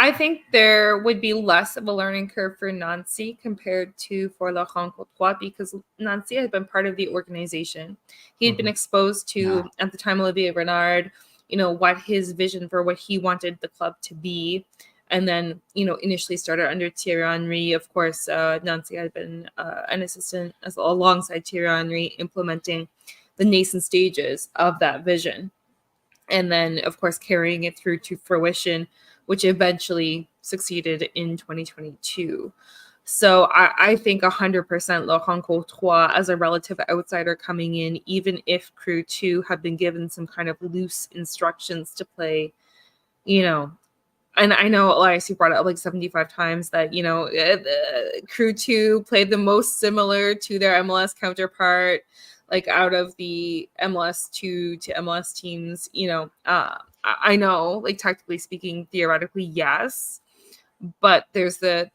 I think there would be less of a learning curve for Nancy compared to for Laurent Courtois, because Nancy had been part of the organization. He had been exposed to, at the time, Olivier Renard, what his vision for what he wanted the club to be. And then, initially started under Thierry Henry. Of course, Nancy had been an assistant alongside Thierry Henry, implementing the nascent stages of that vision. And then, of course, carrying it through to fruition, which eventually succeeded in 2022. So I think 100% Laurent Courtois, as a relative outsider coming in, even if Crew 2 have been given some kind of loose instructions to play, and I know Elias, you brought it up like 75 times that, Crew 2 played the most similar to their MLS counterpart, like out of the MLS 2 to MLS teams, I know, like tactically speaking, theoretically, yes, but there's the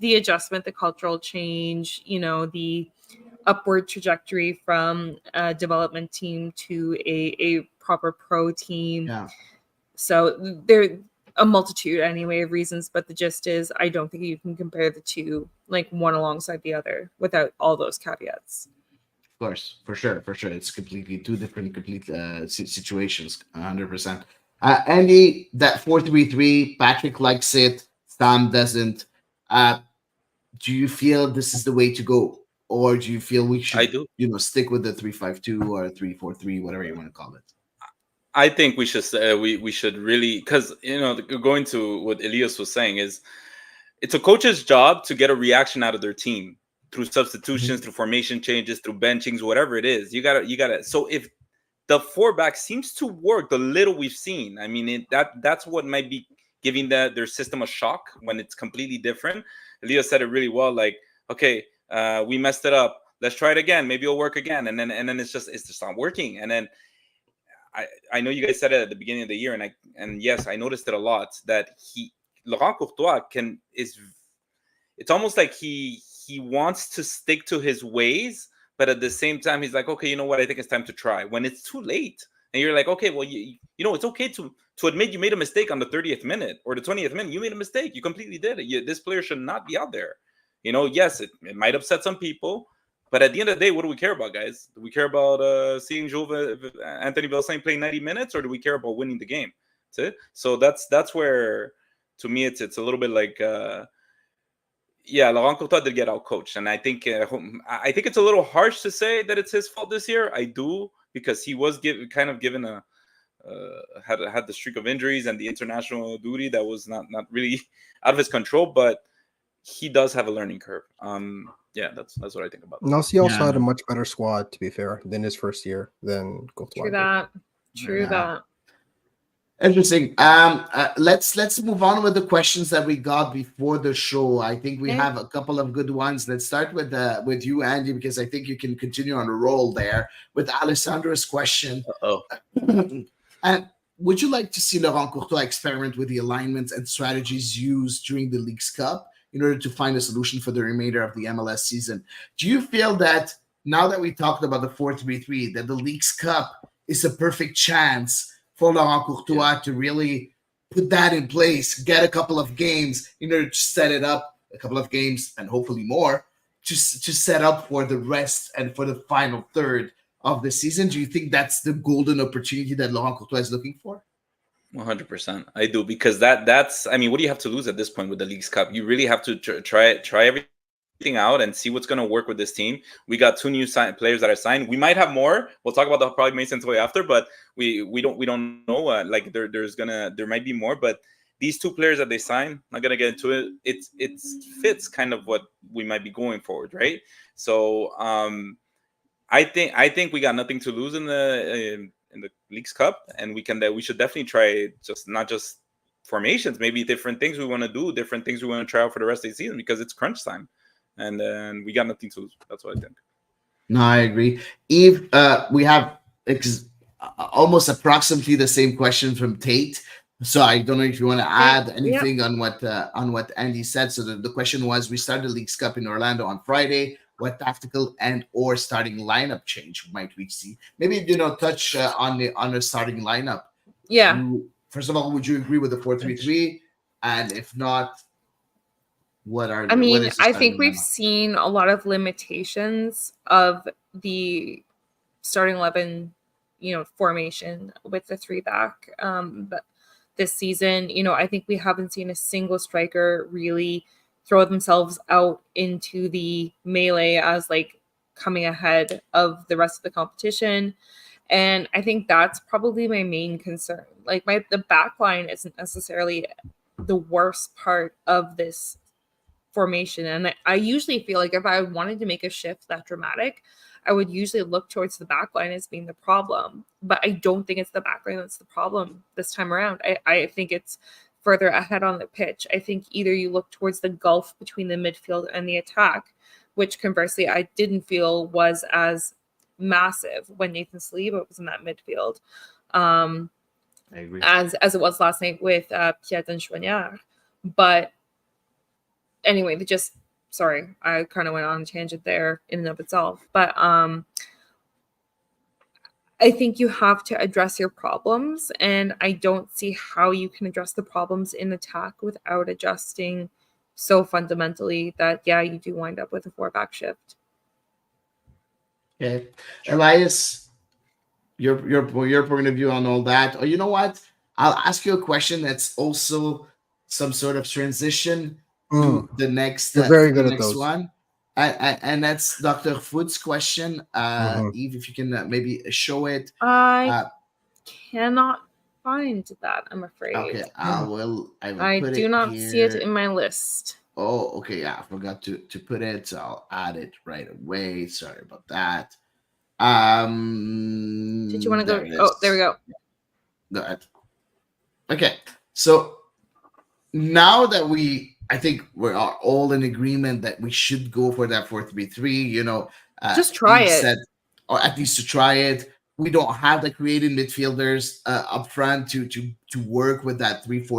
adjustment, the cultural change, the upward trajectory from a development team to a proper pro team. Yeah. So there a multitude anyway of reasons, but the gist is I don't think you can compare the two like one alongside the other without all those caveats. Of course, for sure. It's completely two different situations, 100%. Andy, that 4-3-3, Patrick likes it, Sam doesn't. Do you feel this is the way to go, or do you feel we should, I do. Stick with the 3-5-2 or 3-4-3, whatever you want to call it? I think we should we should really, because going to what Elias was saying is, it's a coach's job to get a reaction out of their team through substitutions, through formation changes, through benchings, whatever it is. You gotta. So if the 4-back seems to work, the little we've seen, I mean, that's what might be giving their system a shock when it's completely different. Elias said it really well. Like, okay, we messed it up. Let's try it again. Maybe it'll work again. And then it's just not working. And then I know you guys said it at the beginning of the year, and yes, I noticed it a lot that Laurent Courtois it's almost like he wants to stick to his ways, but at the same time he's like, okay, you know what? I think it's time to try. When it's too late, and you're like, okay, well, it's okay to admit you made a mistake on the 30th minute or the 20th minute. You made a mistake. You completely did it. This player should not be out there. Yes, it might upset some people, but at the end of the day, what do we care about, guys? Do we care about seeing Anthony Belsain play 90 minutes, or do we care about winning the game? That's it. So that's where, to me, it's a little bit like, Laurent Courtois did get out coached, and I think it's a little harsh to say that it's his fault this year. I do, because he was given had the streak of injuries and the international duty that was not really out of his control, but he does have a learning curve. That's what I think about that. Nelsie also had a much better squad, to be fair, than his first year than Courtois. True that. Interesting. Let's move on with the questions that we got before the show. I think we have a couple of good ones. Let's start with you, Andy, because I think you can continue on a roll there with Alessandra's question. And would you like to see Laurent Courtois experiment with the alignments and strategies used during the Leagues Cup in order to find a solution for the remainder of the MLS season? Do you feel that now that we talked about the 4-3-3, that the Leagues Cup is a perfect chance for Laurent Courtois to really put that in place, get a couple of games in order to set it up, a couple of games and hopefully more, to set up for the rest and for the final third of the season? Do you think that's the golden opportunity that Laurent Courtois is looking for? 100%. I do, because that's, I mean, what do you have to lose at this point with the Leagues Cup? You really have to try everything out and see what's going to work with this team. We got 2 new players that are signed. We might have more. We'll talk about the probably Mason Toy after, but we don't know. There might be more, but these two players that they signed, not gonna get into it. It fits kind of what we might be going forward, right? So I think we got nothing to lose in the Leagues Cup, and we should definitely try not just formations, maybe different things we want to do, different things we want to try out for the rest of the season, because it's crunch time, and we got nothing to lose. That's what I think. No, I agree. Eve, we have almost approximately the same question from Tate. So I don't know if you want to add anything on what Andy said. So the question was: we started the Leagues Cup in Orlando on Friday. What tactical and or starting lineup change might we see? Maybe touch on the starting lineup. Yeah. First of all, would you agree with the 4-3-3? And if not, I think we've seen a lot of limitations of the starting 11, formation with the 3-back. But this season, I think we haven't seen a single striker really throw themselves out into the melee as like coming ahead of the rest of the competition. And I think that's probably my main concern. Like the back line isn't necessarily the worst part of this formation. And I usually feel like if I wanted to make a shift that dramatic, I would usually look towards the back line as being the problem. But I don't think it's the back line that's the problem this time around. I think it's further ahead on the pitch. I think either you look towards the gulf between the midfield and the attack, which conversely I didn't feel was as massive when Nathan Saliba was in that midfield. I agree. As it was last night with Pierre Denchouanière. But anyway, sorry, I kind of went on a tangent there in and of itself. But I think you have to address your problems, and I don't see how you can address the problems in attack without adjusting so fundamentally that, you do wind up with a 4-back shift. Okay. Elias, your point of view on all that. Or you know what? I'll ask you a question that's also some sort of transition to the next, You're very good the at next those. one. And that's Dr. Foot's question. Eve, if you can maybe show it. I cannot find that, I'm afraid. Okay, I will I put do it not here. see it in my list. Oh, okay. Yeah, I forgot to put it, so I'll add it right away. Sorry about that. Did you want to go? Oh, there we go. Go ahead. Okay, so now that I think we are all in agreement that we should go for that 4-3-3. Just try Eve it. said, or at least to try it. We don't have the creative midfielders up front to work with that 3-4-3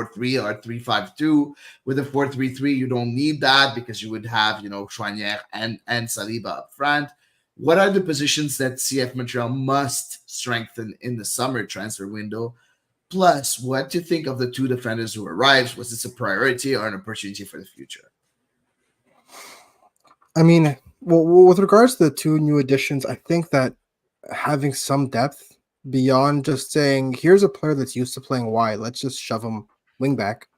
or 3-5-2. With a 4-3-3, you don't need that because you would have, Chouanière and Saliba up front. What are the positions that CF Montreal must strengthen in the summer transfer window? Plus, what do you think of the two defenders who arrived? Was this a priority or an opportunity for the future? I mean, well, with regards to the two new additions, I think that having some depth beyond just saying, here's a player that's used to playing wide, let's just shove him wing back.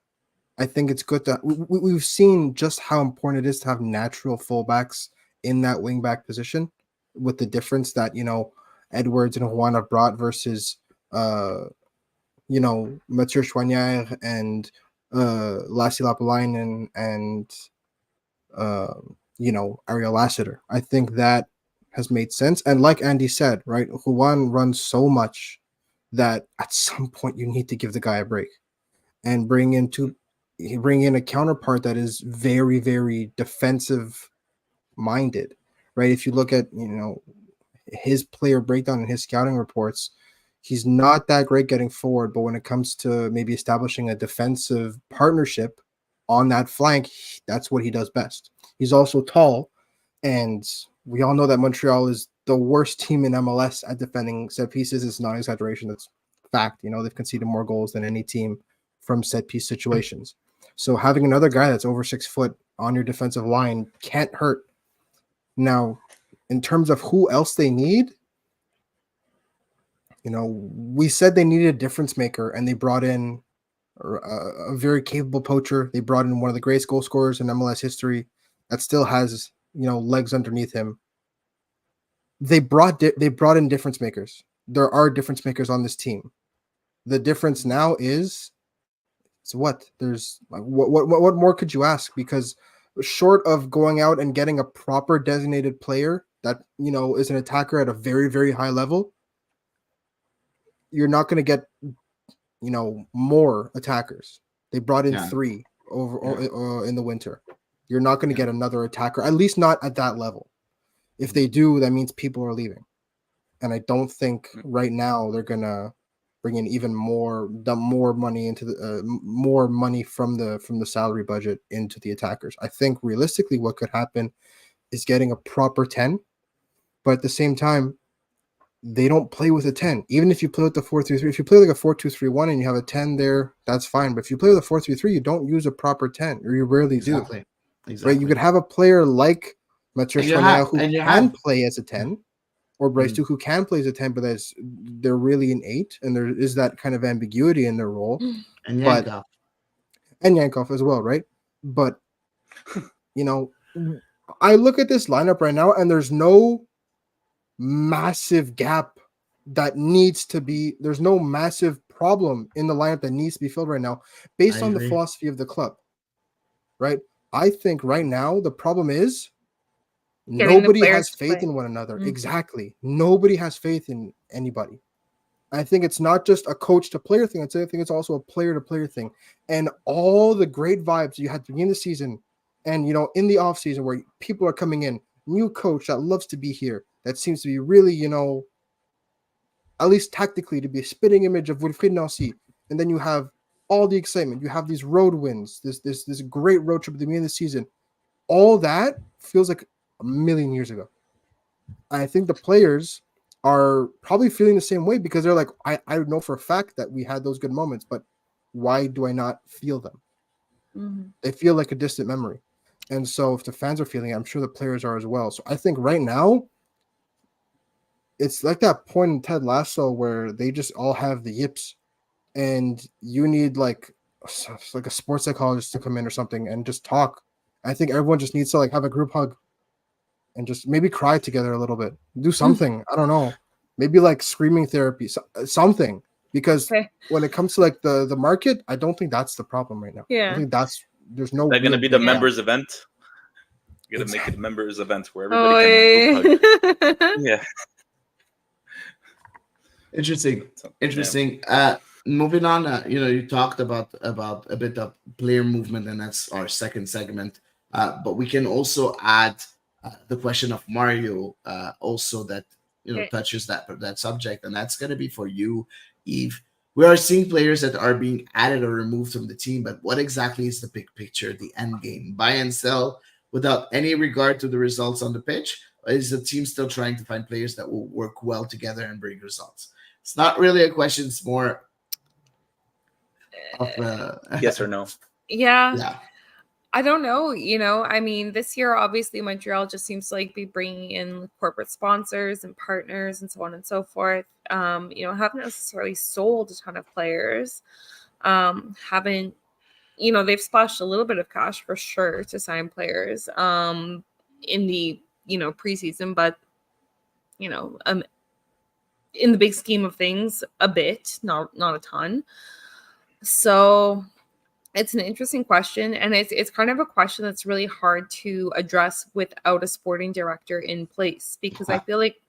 I think it's good that we've seen just how important it is to have natural fullbacks in that wing back position, with the difference that, Edwards and Juan have brought versus, Mathieu Chouanière and Lassie Lapalainen and, Ariel Lassiter. I think that has made sense. And like Andy said, right, Juan runs so much that at some point you need to give the guy a break and bring in a counterpart that is very, very defensive minded, right? If you look at, his player breakdown and his scouting reports, he's not that great getting forward, but when it comes to maybe establishing a defensive partnership on that flank, that's what he does best. He's also tall, and we all know that Montreal is the worst team in MLS at defending set pieces. It's not an exaggeration. That's fact. They've conceded more goals than any team from set piece situations. So having another guy that's over 6 foot on your defensive line can't hurt. Now, in terms of who else they need, we said they needed a difference maker, and they brought in a very capable poacher. They brought in one of the greatest goal scorers in MLS history that still has, legs underneath him. They brought in difference makers. There are difference makers on this team. The difference now is So what? There's like, what more could you ask? Because short of going out and getting a proper designated player that is an attacker at a very, very high level, you're not going to get more attackers. They brought in 3 in the winter. You're not going to get another attacker, at least not at that level. If they do, that means people are leaving, and I don't think right now they're gonna bring in even more money into the more money from the salary budget into the attackers. I think realistically, what could happen is getting a proper 10, but at the same time, they don't play with a 10. Even if you play with the 4-3-3, if you play like a 4-2-3-1 and you have a 10 there, that's fine. But if you play with a 4-3-3, you don't use a proper 10, or you rarely do. Right? You could have a player like Mathieu Choinière who can play as a 10, or Bryce Duke who can play as a 10, but they're really an 8, and there is that kind of ambiguity in their role. And Yankov. And Yankov as well, right? But, I look at this lineup right now, and there's no massive gap that needs to be, there's no massive problem in the lineup that needs to be filled right now based on the philosophy of the club, right? I think right now the problem is nobody has faith in one another. Exactly. Nobody has faith in anybody. I think it's not just a coach to player thing. I think it's also a player to player thing. And all the great vibes you had to begin the season and, in the off season where people are coming in, new coach that loves to be here, that seems to be really, at least tactically, to be a spitting image of Wilfried Nancy. And then you have all the excitement. You have these road wins, this great road trip at the beginning of the season. All that feels like a million years ago. I think the players are probably feeling the same way because they're like, I know for a fact that we had those good moments, but why do I not feel them? Mm-hmm. They feel like a distant memory. And so if the fans are feeling it, I'm sure the players are as well. So I think right now, it's like that point in Ted Lasso where they just all have the yips, and you need like a sports psychologist to come in or something and just talk. I think everyone just needs to have a group hug and just maybe cry together a little bit. Do something. I don't know. Maybe screaming therapy, something. Because when it comes to the market, I don't think that's the problem right now. Yeah. I think there's no. That's going to be the members event. You're going to make it a members event where everybody can group hug. Yeah. Interesting. Moving on, you talked about a bit of player movement, and that's our second segment. But we can also add the question of Mario, also that touches that subject, and that's going to be for you, Eve. We are seeing players that are being added or removed from the team, but what exactly is the big picture, the end game? Buy and sell without any regard to the results on the pitch? Or is the team still trying to find players that will work well together and bring results? It's not really a question. It's more of yes or no. Yeah. I don't know. I mean, this year, obviously, Montreal just seems to be bringing in corporate sponsors and partners and so on and so forth. Haven't necessarily sold a ton of players. Haven't, they've splashed a little bit of cash for sure to sign players in the, preseason, but, in the big scheme of things, a bit, not a ton. So it's an interesting question, and it's kind of a question that's really hard to address without a sporting director in place, because I feel like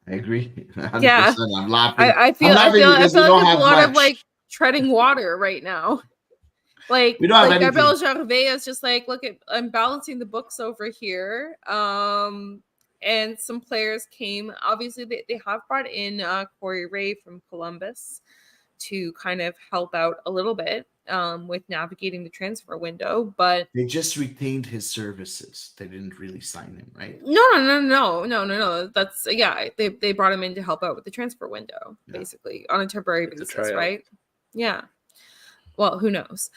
I agree. 100%. Yeah, I'm laughing. I feel like there's a lot of treading water right now. We don't have Gabriel Gervais is just look, I'm balancing the books over here. And some players came. Obviously, they have brought in Corey Ray from Columbus to kind of help out a little bit with navigating the transfer window, but they just retained his services. They didn't really sign him, right? No. That's they brought him in to help out with the transfer window, basically on a temporary basis, right? Yeah. Well, who knows?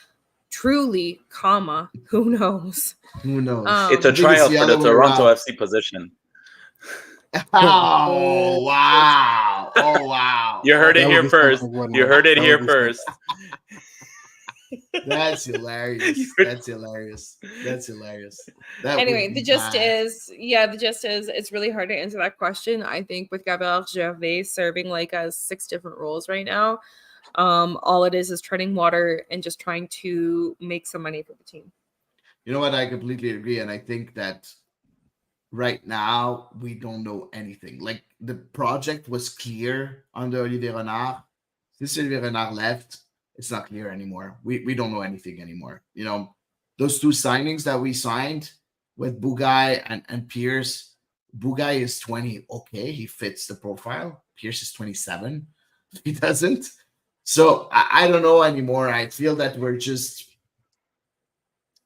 Truly, who knows? Who knows? It's a tryout for the Toronto FC position. Oh wow! Oh wow! You heard it here first. You heard it here first. That's hilarious. That's hilarious. Anyway, the gist is it's really hard to answer that question. I think with Gabriel Gervais serving 6 different roles right now, All it is treading water and just trying to make some money for the team. You know what? I completely agree, and I think that right now we don't know anything. Like the project was clear under Olivier Renard. Since Olivier Renard left, it's not clear anymore. We don't know anything anymore. You know, those two signings that we signed with Bugai and Pierce. Bugai is 20. Okay, he fits the profile. Pierce is 27. He doesn't. So I don't know anymore. I feel that we're just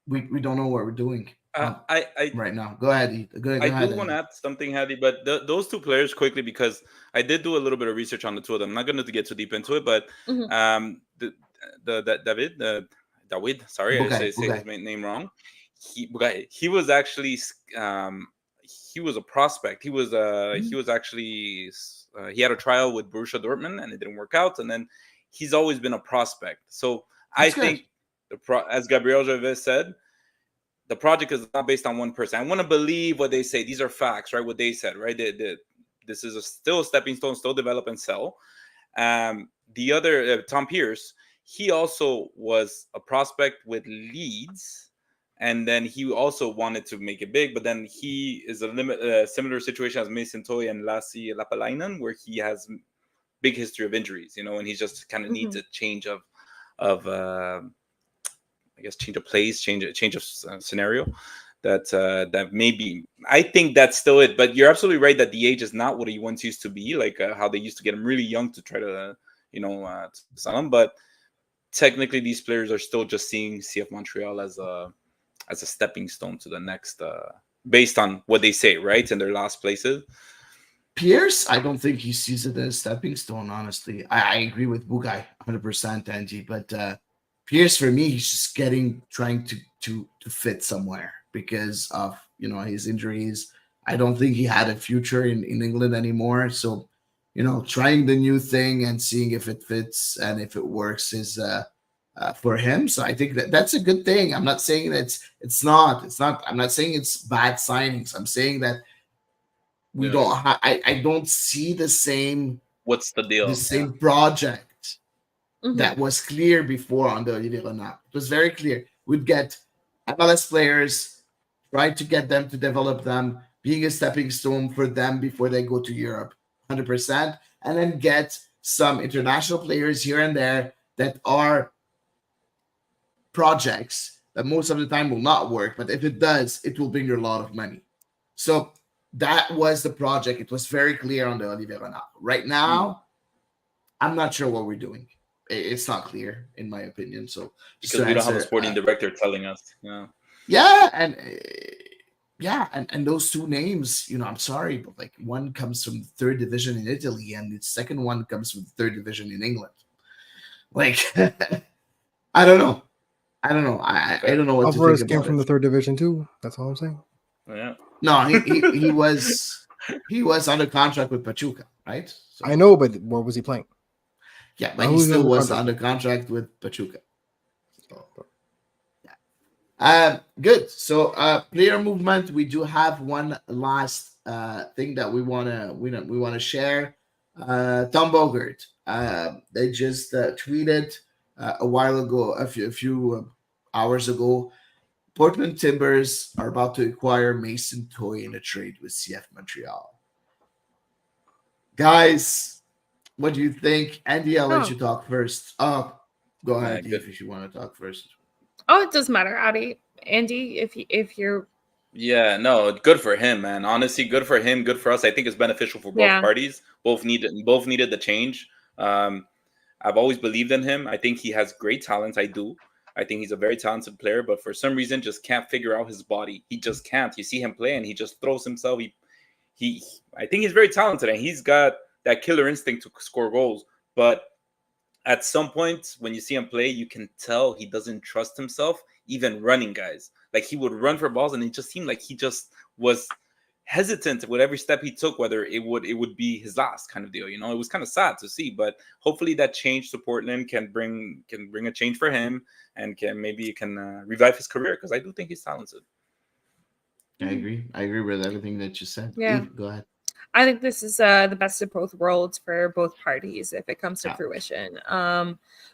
we don't know what we're doing right now. Go ahead. Go I ahead. do want to add something, Hady, but those two players quickly, because I did do a little bit of research on the two of them. I'm not going to get too deep into it, but David, sorry, I say his name wrong. He was actually he was a prospect. He was actually he had a trial with Borussia Dortmund and it didn't work out, and then he's always been a prospect. So I think as Gabriel Javet said, the project is not based on one person. I want to believe what they say. These are facts, right? What they said, right? This is still a stepping stone, still develop and sell. The other, Tom Pierce, he also was a prospect with Leeds, and then he also wanted to make it big, but then he is a similar situation as Mason Toy and Lassi Lapalainen, where he has big history of injuries, and he just kind of needs a change of I guess change of plays, change of scenario. That maybe I think that's still it. But you're absolutely right that the age is not what he once used to be. Like how they used to get him really young to try to to sell him. But technically, these players are still just seeing CF Montreal as a stepping stone to the next, based on what they say, right, in their last places. Pierce, I don't think he sees it as a stepping stone. Honestly, I agree with Bugai 100%, Angie, but. Pierce, for me, he's just trying to fit somewhere because of his injuries. I don't think he had a future in England anymore. So, trying the new thing and seeing if it fits and if it works is for him. So I think that's a good thing. I'm not saying that it's not. I'm not saying it's bad signings. I'm saying that we don't. I don't see the same. What's the deal? The same project. That was clear before under Olivier Renard. It was very clear. We'd get MLS players, try to get them to develop them, being a stepping stone for them before they go to Europe, 100%, and then get some international players here and there that are projects that most of the time will not work, but if it does, it will bring you a lot of money. So that was the project. It was very clear under Olivier Renard. Right now, I'm not sure what we're doing. It's not clear, in my opinion. So because we don't have a sporting director telling us. And those two names, I'm sorry, but like one comes from the third division in Italy, and the second one comes from the third division in England. Like, I don't know. I don't know what Alvarez to think came about from the third division too. That's all I'm saying. Yeah. No, he was under contract with Pachuca, right? So, I know, but where was he playing? Yeah, but he still was under contract with Pachuca. So, yeah. Good. So player movement. We do have one last thing that we wanna share. Tom Bogert. They just tweeted a while ago, a few hours ago. Portland Timbers are about to acquire Mason Toy in a trade with CF Montreal. Guys. What do you think? Andy, I'll let you talk first. Oh, go ahead, Dave, if you want to talk first. Oh, it doesn't matter, Andy, if you're... Yeah, no, good for him, man. Honestly, good for him, good for us. I think it's beneficial for both parties. Both needed the change. I've always believed in him. I think he has great talent. I do. I think he's a very talented player, but for some reason just can't figure out his body. He just can't. You see him play and he just throws himself. I think he's very talented and he's got that killer instinct to score goals. But at some point when you see him play, you can tell he doesn't trust himself, even running, guys. Like he would run for balls and it just seemed like he just was hesitant with every step he took, whether it would be his last kind of deal. It was kind of sad to see, but hopefully that change to Portland can bring a change for him and can revive his career, because I do think he's talented. I agree with everything that you said. Yeah. Eve, go ahead. I think this is the best of both worlds for both parties if it comes to Yeah. fruition.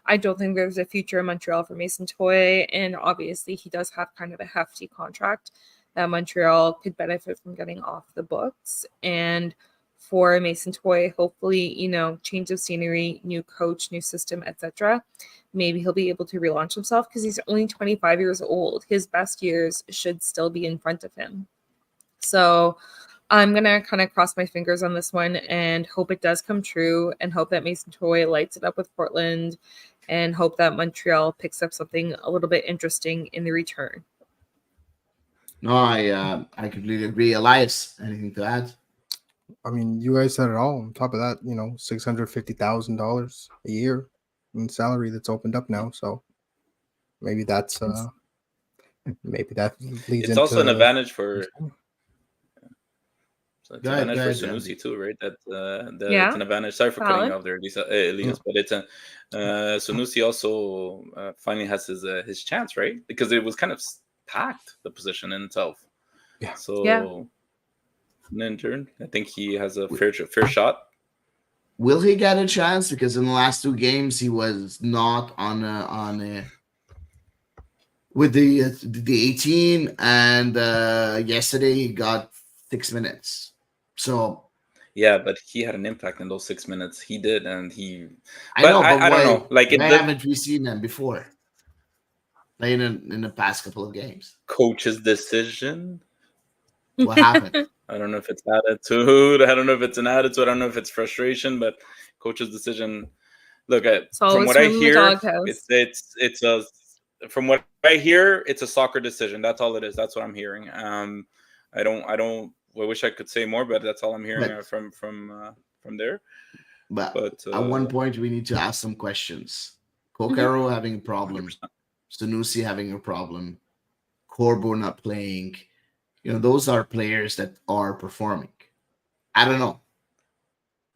I don't think there's a future in Montreal for Mason Toy, and obviously he does have kind of a hefty contract that Montreal could benefit from getting off the books. And for Mason Toy, hopefully, change of scenery, new coach, new system, etc. Maybe he'll be able to relaunch himself because he's only 25 years old. His best years should still be in front of him. So I'm going to kind of cross my fingers on this one and hope it does come true, and hope that Mason Toy lights it up with Portland, and hope that Montreal picks up something a little bit interesting in the return. No, I completely agree. Elias, anything to add? I mean, you guys said it all. On top of that, $650,000 a year in salary that's opened up now. So maybe that's maybe that leads It's into also an advantage for. So it's Go an ahead, advantage for go ahead, Sanusi too, right? That Yeah, it's an advantage. Sorry for cutting valid. you off there, Elias, but it's a Sanusi also finally has his chance, right? Because it was kind of packed, the position in itself. Yeah. So Yeah. an intern, I think he has a fair shot. Will he get a chance? Because in the last 2 games he was not on with the 18, and yesterday he got 6 minutes. So Yeah, but he had an impact in those 6 minutes. He did, and he. I But know, but I don't know. Like why haven't we seen them before? Like in the past couple of games. coach's decision. What happened? I don't know if it's attitude. I don't know if it's an attitude. I don't know if it's frustration, but coach's decision. Look, from what I hear, it's a from what I hear, it's a soccer decision. That's all it is. That's what I'm hearing. I wish I could say more, but that's all I'm hearing from there. But at one point we need to ask some questions. Kokaro having a problem, 100%. Sanusi having a problem, Corbo not playing. Those are players that are performing. I don't know.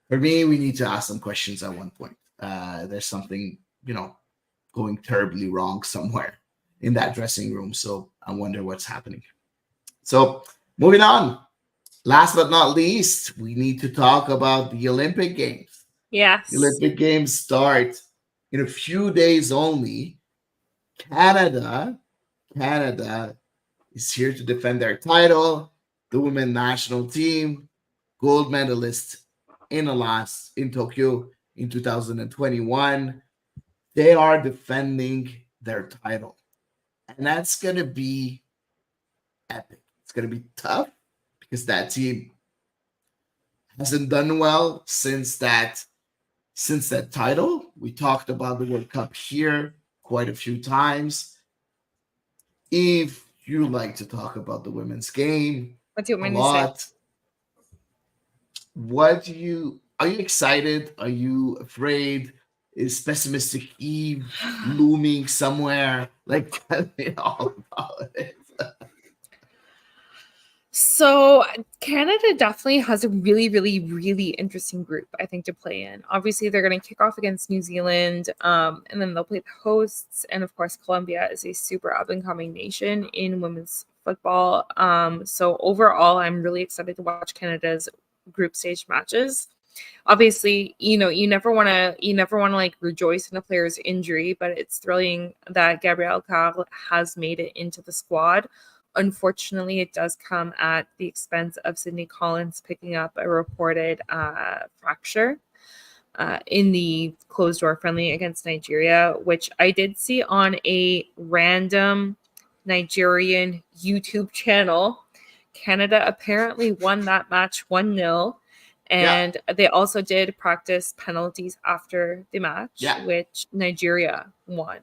For me, we need to ask some questions at one point. There's something, going terribly wrong somewhere in that dressing room. So I wonder what's happening. So moving on. Last but not least, we need to talk about the Olympic Games. Yes. The Olympic Games start in a few days only. Canada is here to defend their title. The women national team, gold medalist in Tokyo in 2021. They are defending their title. And that's going to be epic. It's going to be tough because that team hasn't done well since that title. We talked about the World Cup here quite a few times. If you like to talk about the women's game What do you want a me to say? lot, are you excited? Are you afraid? Is pessimistic Eve looming somewhere? Like, tell me all about it. So Canada definitely has a really, really, really interesting group, I think, to play in. Obviously, they're going to kick off against New Zealand, and then they'll play the hosts. And of course, Colombia is a super up-and-coming nation in women's football. So overall, I'm really excited to watch Canada's group stage matches. Obviously, you never want to like rejoice in a player's injury, but it's thrilling that Gabrielle Carle has made it into the squad. Unfortunately, it does come at the expense of Sydney Collins picking up a reported fracture in the closed door friendly against Nigeria, which I did see on a random Nigerian YouTube channel. Canada apparently won that match 1-0. And they also did practice penalties after the match, which Nigeria won.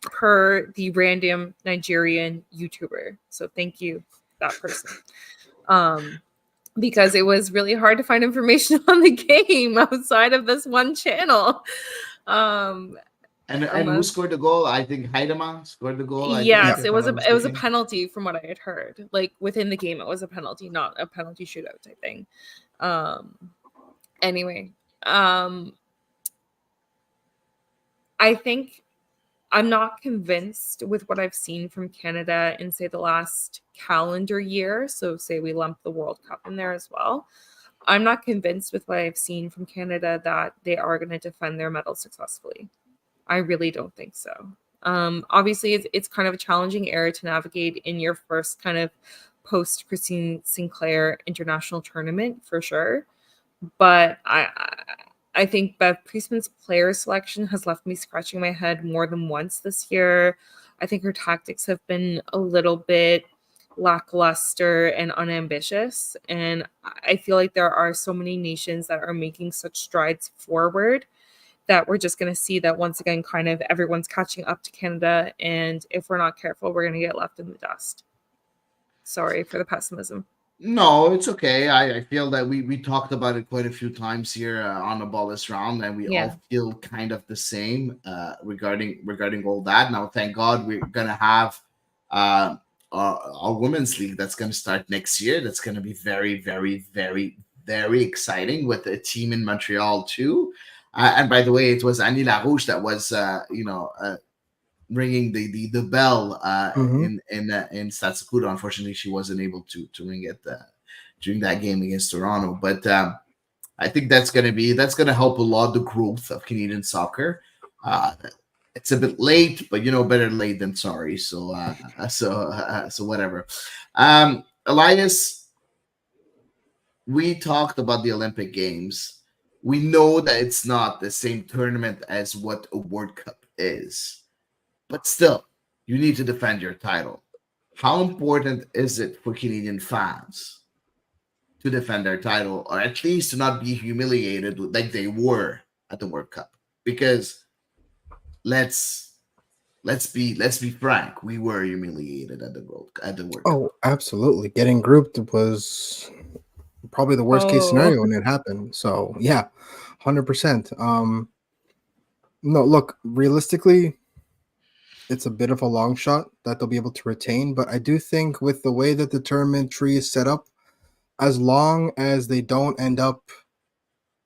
Per the random Nigerian YouTuber. So thank you, that person. Because it was really hard to find information on the game outside of this one channel. And who scored the goal? I think Haidama scored the goal. Yes, it was a penalty from what I had heard. Like within the game, it was a penalty, not a penalty shootout type thing. Anyway, I think I'm not convinced with what I've seen from Canada in, say, the last calendar year. So say we lump the World Cup in there as well. I'm not convinced with what I've seen from Canada that they are going to defend their medal successfully. I really don't think so. Obviously, it's kind of a challenging era to navigate in your first kind of post Christine Sinclair international tournament for sure. But I think Bev Priestman's player selection has left me scratching my head more than once this year. I think her tactics have been a little bit lackluster and unambitious. And I feel like there are so many nations that are making such strides forward that we're just going to see that once again, kind of everyone's catching up to Canada. And if we're not careful, we're going to get left in the dust. Sorry for the pessimism. No, it's okay. I feel that we talked about it quite a few times here on the ball this round, and we all feel kind of the same regarding all that. Now, thank God we're gonna have our women's league that's gonna start next year. That's gonna be very, very, very, very exciting with a team in Montreal too. And by the way, it was Annie Larouche that was ringing the bell in Stade Saputo. Unfortunately, she wasn't able to ring it during that game against Toronto. But I think that's gonna help a lot the growth of Canadian soccer. It's a bit late, but better late than sorry. So whatever. Elias, we talked about the Olympic Games. We know that it's not the same tournament as what a World Cup is. But still, you need to defend your title. How important is it for Canadian fans to defend their title, or at least to not be humiliated like they were at the World Cup? Because let's be frank, we were humiliated at the World Cup. Oh, absolutely. Getting grouped was probably the worst case scenario when it happened. So yeah, 100%. No, look, realistically, it's a bit of a long shot that they'll be able to retain, but I do think with the way that the tournament tree is set up, as long as they don't end up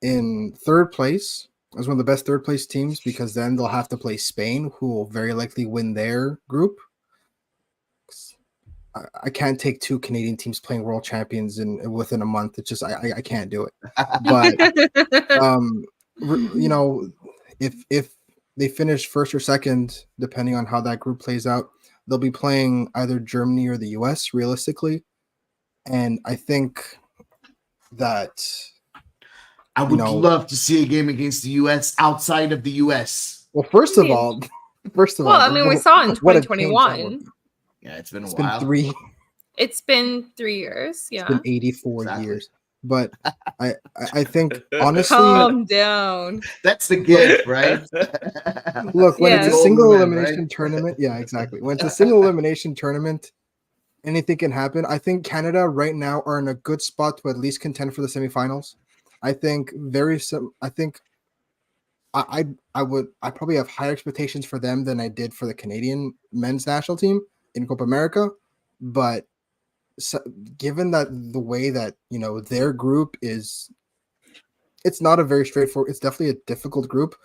in third place as one of the best third place teams, because then they'll have to play Spain, who will very likely win their group. I can't take two Canadian teams playing world champions within a month. It's just I can't do it. But if they finish first or second, depending on how that group plays out, they'll be playing either Germany or the US realistically. And I think that I would love to see a game against the US outside of the US. Well, first of all, I mean, we saw it in 2021. Yeah, it's been a while. It's been 3 years. Yeah, it's been 84 years. But I think honestly, calm down. That's the gift, right? Look, when it's a single elimination tournament, yeah, exactly. When it's a single elimination tournament, anything can happen. I think Canada right now are in a good spot to at least contend for the semifinals. I think I probably have higher expectations for them than I did for the Canadian men's national team in Copa America, but given that the way that their group is, it's not a very straightforward. It's definitely a difficult group,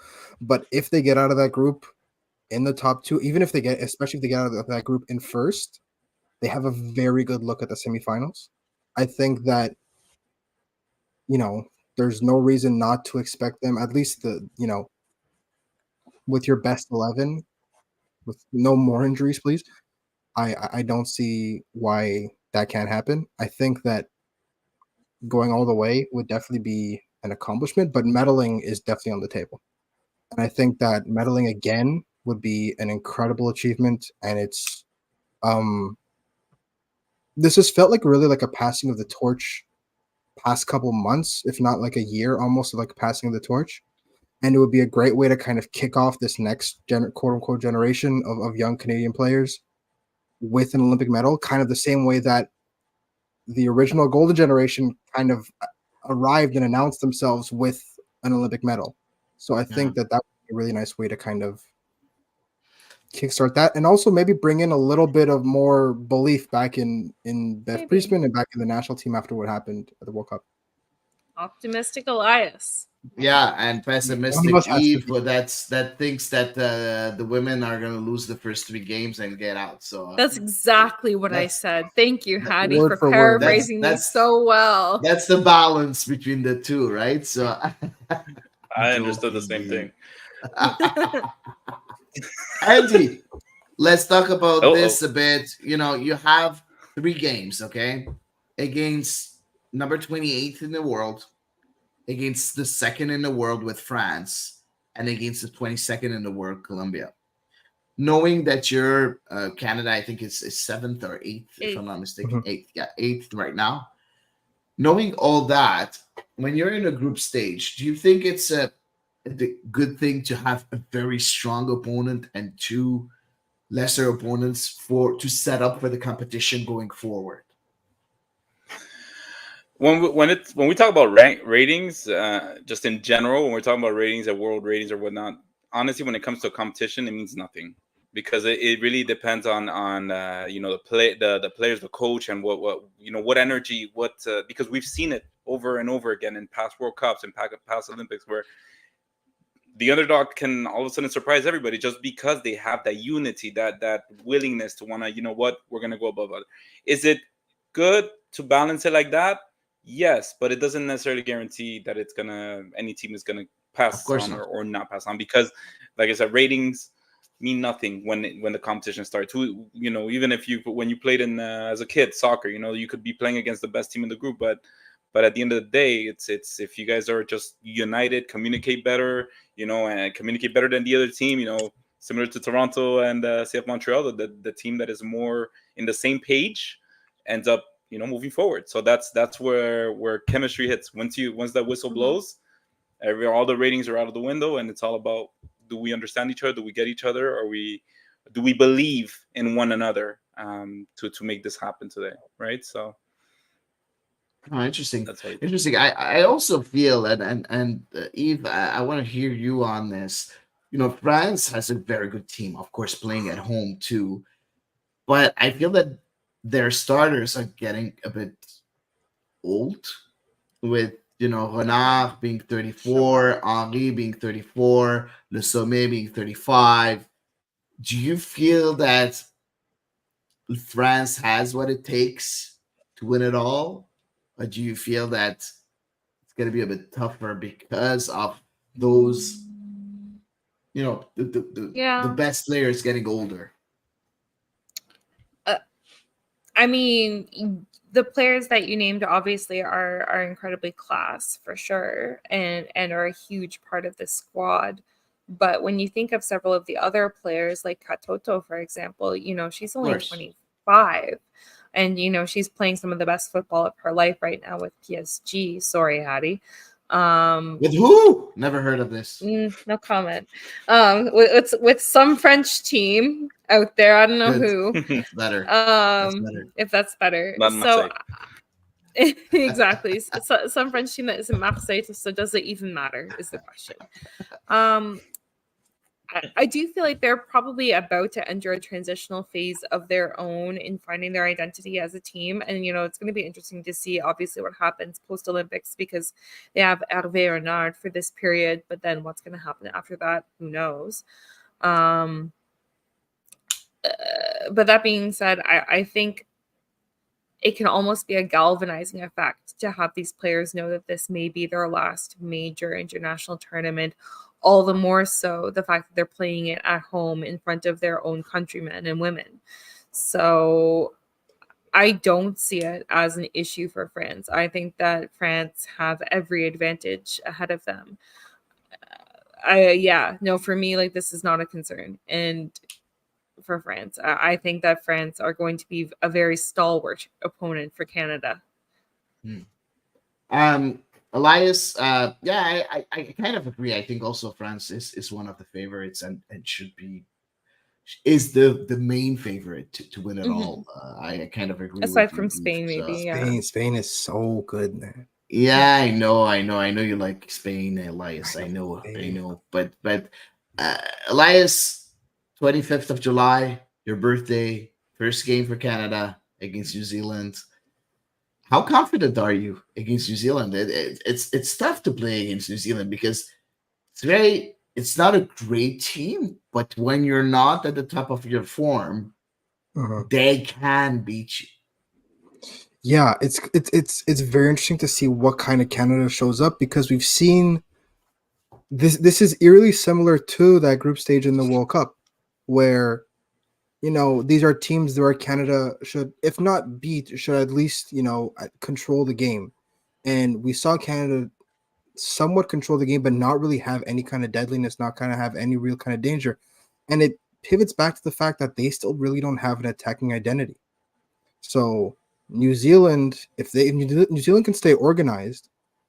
but if they get out of that group in the top two, especially if they get out of that group in first, they have a very good look at the semifinals. I think that there's no reason not to expect them, at least with your best 11, with no more injuries, please. I don't see why that can't happen. I think that going all the way would definitely be an accomplishment, but medaling is definitely on the table. And I think that medaling again would be an incredible achievement. And it's this has felt like really like a passing of the torch past couple months, if not like a year, almost like passing of the torch. And it would be a great way to kind of kick off this next quote unquote generation of young Canadian players with an Olympic medal, kind of the same way that the original golden generation kind of arrived and announced themselves with an Olympic medal. So I think that would be a really nice way to kind of kickstart that, and also maybe bring in a little bit of more belief back in Bev Priestman and back in the national team after what happened at the World Cup. Optimistic Elias. Yeah, and One pessimistic of us has to Eve be. that thinks that the women are gonna lose the first 3 games and get out. So That's exactly what I that's said. Thank you, that- Hattie, Word for for word, yeah. paraphrasing me that's so well. that's the balance between the two, right? So I understood the joking, same thing. Andy, let's talk about Oh, this a bit. You have 3 games, okay, against number 28th in the world, against the second in the world with France, and against the 22nd in the world, Colombia. Knowing that you're Canada, I think is 7th or 8th, if I'm not mistaken. Mhm. 8th, yeah, 8th right now. Knowing all that, when you're in a group stage, do you think it's a good thing to have a very strong opponent and 2 lesser opponents to set up for the competition going forward? when we talk about ratings, just in general, when we're talking about ratings at world ratings or whatnot, honestly, when it comes to a competition, it means nothing because it really depends on the players, the coach, and what energy, because we've seen it over and over again in past World Cups and past Olympics where the underdog can all of a sudden surprise everybody just because they have that unity, that willingness to want to, we're gonna go above other. Is it good to balance it like that? Yes, but it doesn't necessarily guarantee that any team is gonna Of pass course on not. or not pass on because, like I said, ratings mean nothing when the competition starts. Even if when you played in as a kid soccer, you could be playing against the best team in the group, but at the end of the day, it's if you guys are just united, communicate better, and communicate better than the other team, similar to Toronto and CF Montreal, the team that is more in the same page ends up, moving forward. So that's where chemistry hits. Once that whistle blows, all the ratings are out of the window, and it's all about, do we understand each other? Do we get each other? Do we believe in one another to make this happen today, right? So Oh, interesting. that's what Interesting. I also feel and Eve, I want to hear you on this. France has a very good team, of course, playing at home too. But I feel that their starters are getting a bit old, with Renard being 34, Henri being 34, Le Sommet being 35. Do you feel that France has what it takes to win it all? Or do you feel that it's going to be a bit tougher because of those, the Yeah. best players getting older? I mean, the players that you named obviously are incredibly class for sure, and are a huge part of the squad. But when you think of several of the other players, like Katoto, for example, she's Of only course. 25, and she's playing some of the best football of her life right now with PSG. Sorry, Hattie. With who? Never heard of this. No comment. With some French team out there. I don't know Good. who. That's better. That's better. If that's better. Not So Marseille. exactly. So, some French team that isn't Marseille. So does it even matter? Is the question. I do feel like they're probably about to enter a transitional phase of their own in finding their identity as a team. And, it's going to be interesting to see, obviously, what happens post-Olympics because they have Hervé Renard for this period. But then what's going to happen after that? Who knows? But that being said, I think it can almost be a galvanizing effect to have these players know that this may be their last major international tournament. All the more so the fact that they're playing it at home in front of their own countrymen and women. So I don't see it as an issue for France. I think that France have every advantage ahead of them. For me, like, this is not a concern. And for France, I think that France are going to be a very stalwart opponent for Canada. Elias, I kind of agree. I think also France is one of the favorites and is the main favorite to win it all. I kind of agree Aside with you, from Eve. Spain, maybe. Spain is so good, man. Yeah, I know you like Spain, Elias. I know. But Elias, 25th of July, your birthday, first game for Canada against New Zealand. How confident are you against New Zealand? It's tough to play against New Zealand because it's not a great team, but when you're not at the top of your form, they can beat you. Yeah, it's very interesting to see what kind of Canada shows up, because we've seen this is eerily similar to that group stage in the World Cup, where these are teams where Canada should, if not beat, should at least control the game, and we saw Canada somewhat control the game, but not really have any kind of deadliness, not kind of have any real kind of danger, and it pivots back to the fact that they still really don't have an attacking identity. So New Zealand, if New Zealand can stay organized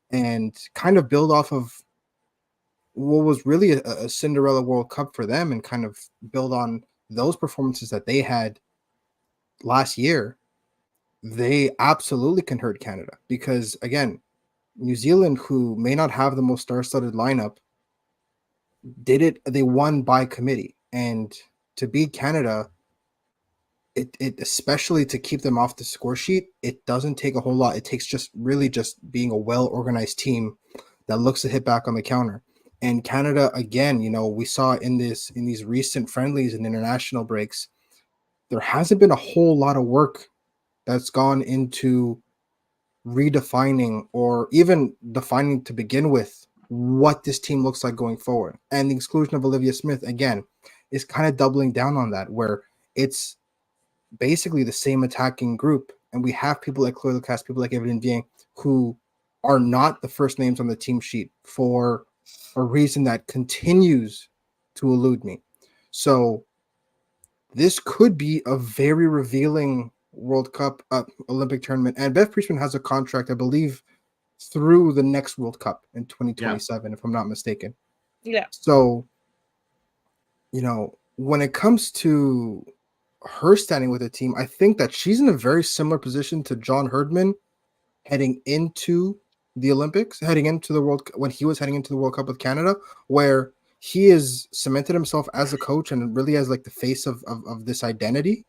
and kind of build off of what was really a Cinderella World Cup for them, and kind of build on those performances that they had last year, they absolutely can hurt Canada. Because again, New Zealand, who may not have the most star-studded lineup, they won by committee. And to beat Canada, it especially to keep them off the score sheet, it doesn't take a whole lot. It takes just being a well-organized team that looks to hit back on the counter. And Canada, again, we saw in these recent friendlies and international breaks, there hasn't been a whole lot of work that's gone into redefining or even defining to begin with what this team looks like going forward. And the exclusion of Olivia Smith, again, is kind of doubling down on that, where it's basically the same attacking group. And we have people like Chloe Lacasse, people like Evelyn Viens, who are not the first names on the team sheet for a reason that continues to elude me. So this could be a very revealing World Cup Olympic tournament. And Bev Priestman has a contract, I believe, through the next World Cup in 2027, if I'm not mistaken. Yeah. So, when it comes to her standing with a team, I think that she's in a very similar position to John Herdman heading into the Olympics, when he was heading into the World Cup with Canada, where he has cemented himself as a coach and really as like the face of this identity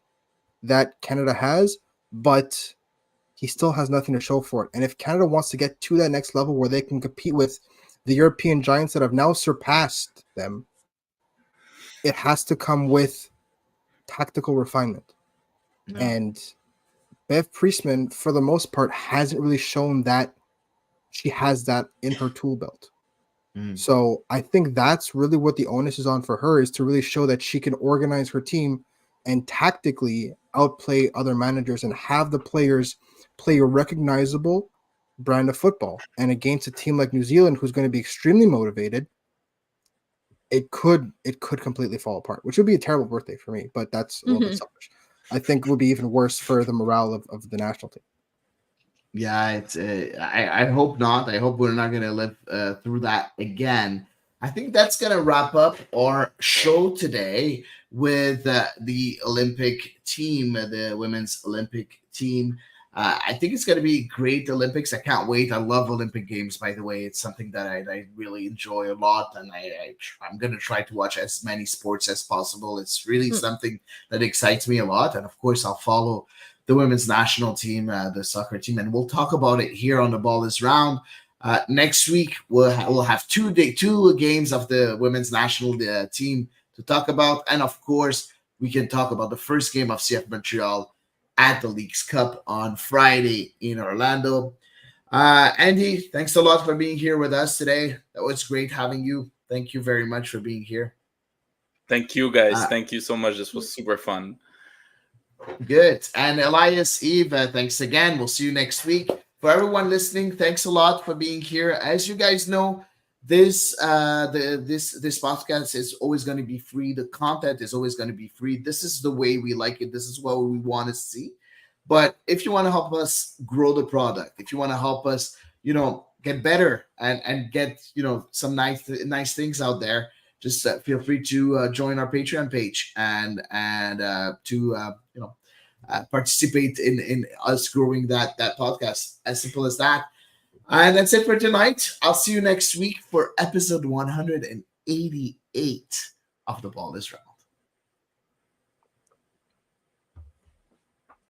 that Canada has, but he still has nothing to show for it. And if Canada wants to get to that next level where they can compete with the European giants that have now surpassed them, it has to come with tactical refinement. No. And Bev Priestman, for the most part, hasn't really shown that she has that in her tool belt. So I think that's really what the onus is on for her, is to really show that she can organize her team and tactically outplay other managers and have the players play a recognizable brand of football. And against a team like New Zealand, who's going to be extremely motivated, it could completely fall apart, which would be a terrible birthday for me, but that's a little bit selfish. I think it would be even worse for the morale of the national team. Yeah, it's. I hope not. I hope we're not going to live through that again. I think that's going to wrap up our show today with the Olympic team, the women's Olympic team. I think it's going to be great Olympics. I can't wait. I love Olympic Games, by the way. It's something that I really enjoy a lot, and I'm going to try to watch as many sports as possible. It's really something that excites me a lot, and of course, I'll follow the women's national team, the soccer team, and we'll talk about it here on The Ball Is Round. Next week, we'll have two games of the women's national team to talk about, and of course, we can talk about the first game of CF Montreal at the Leagues Cup on Friday in Orlando. Andy, thanks a lot for being here with us today. That was great having you. Thank you very much for being here. Thank you, guys. Thank you so much. This was super fun. Good. And Elias, Eve, thanks again. We'll see you next week. For everyone listening, thanks a lot for being here. As you guys know, this podcast is always going to be free. The content is always going to be free. This is the way we like it. This is what we want to see. But if you want to help us grow the product, if you want to help us, get better and get, some nice things out there, just feel free to join our Patreon page and to participate in us growing that podcast. As simple as that. And that's it for tonight. I'll see you next week for episode 188 of The Ball Is Round.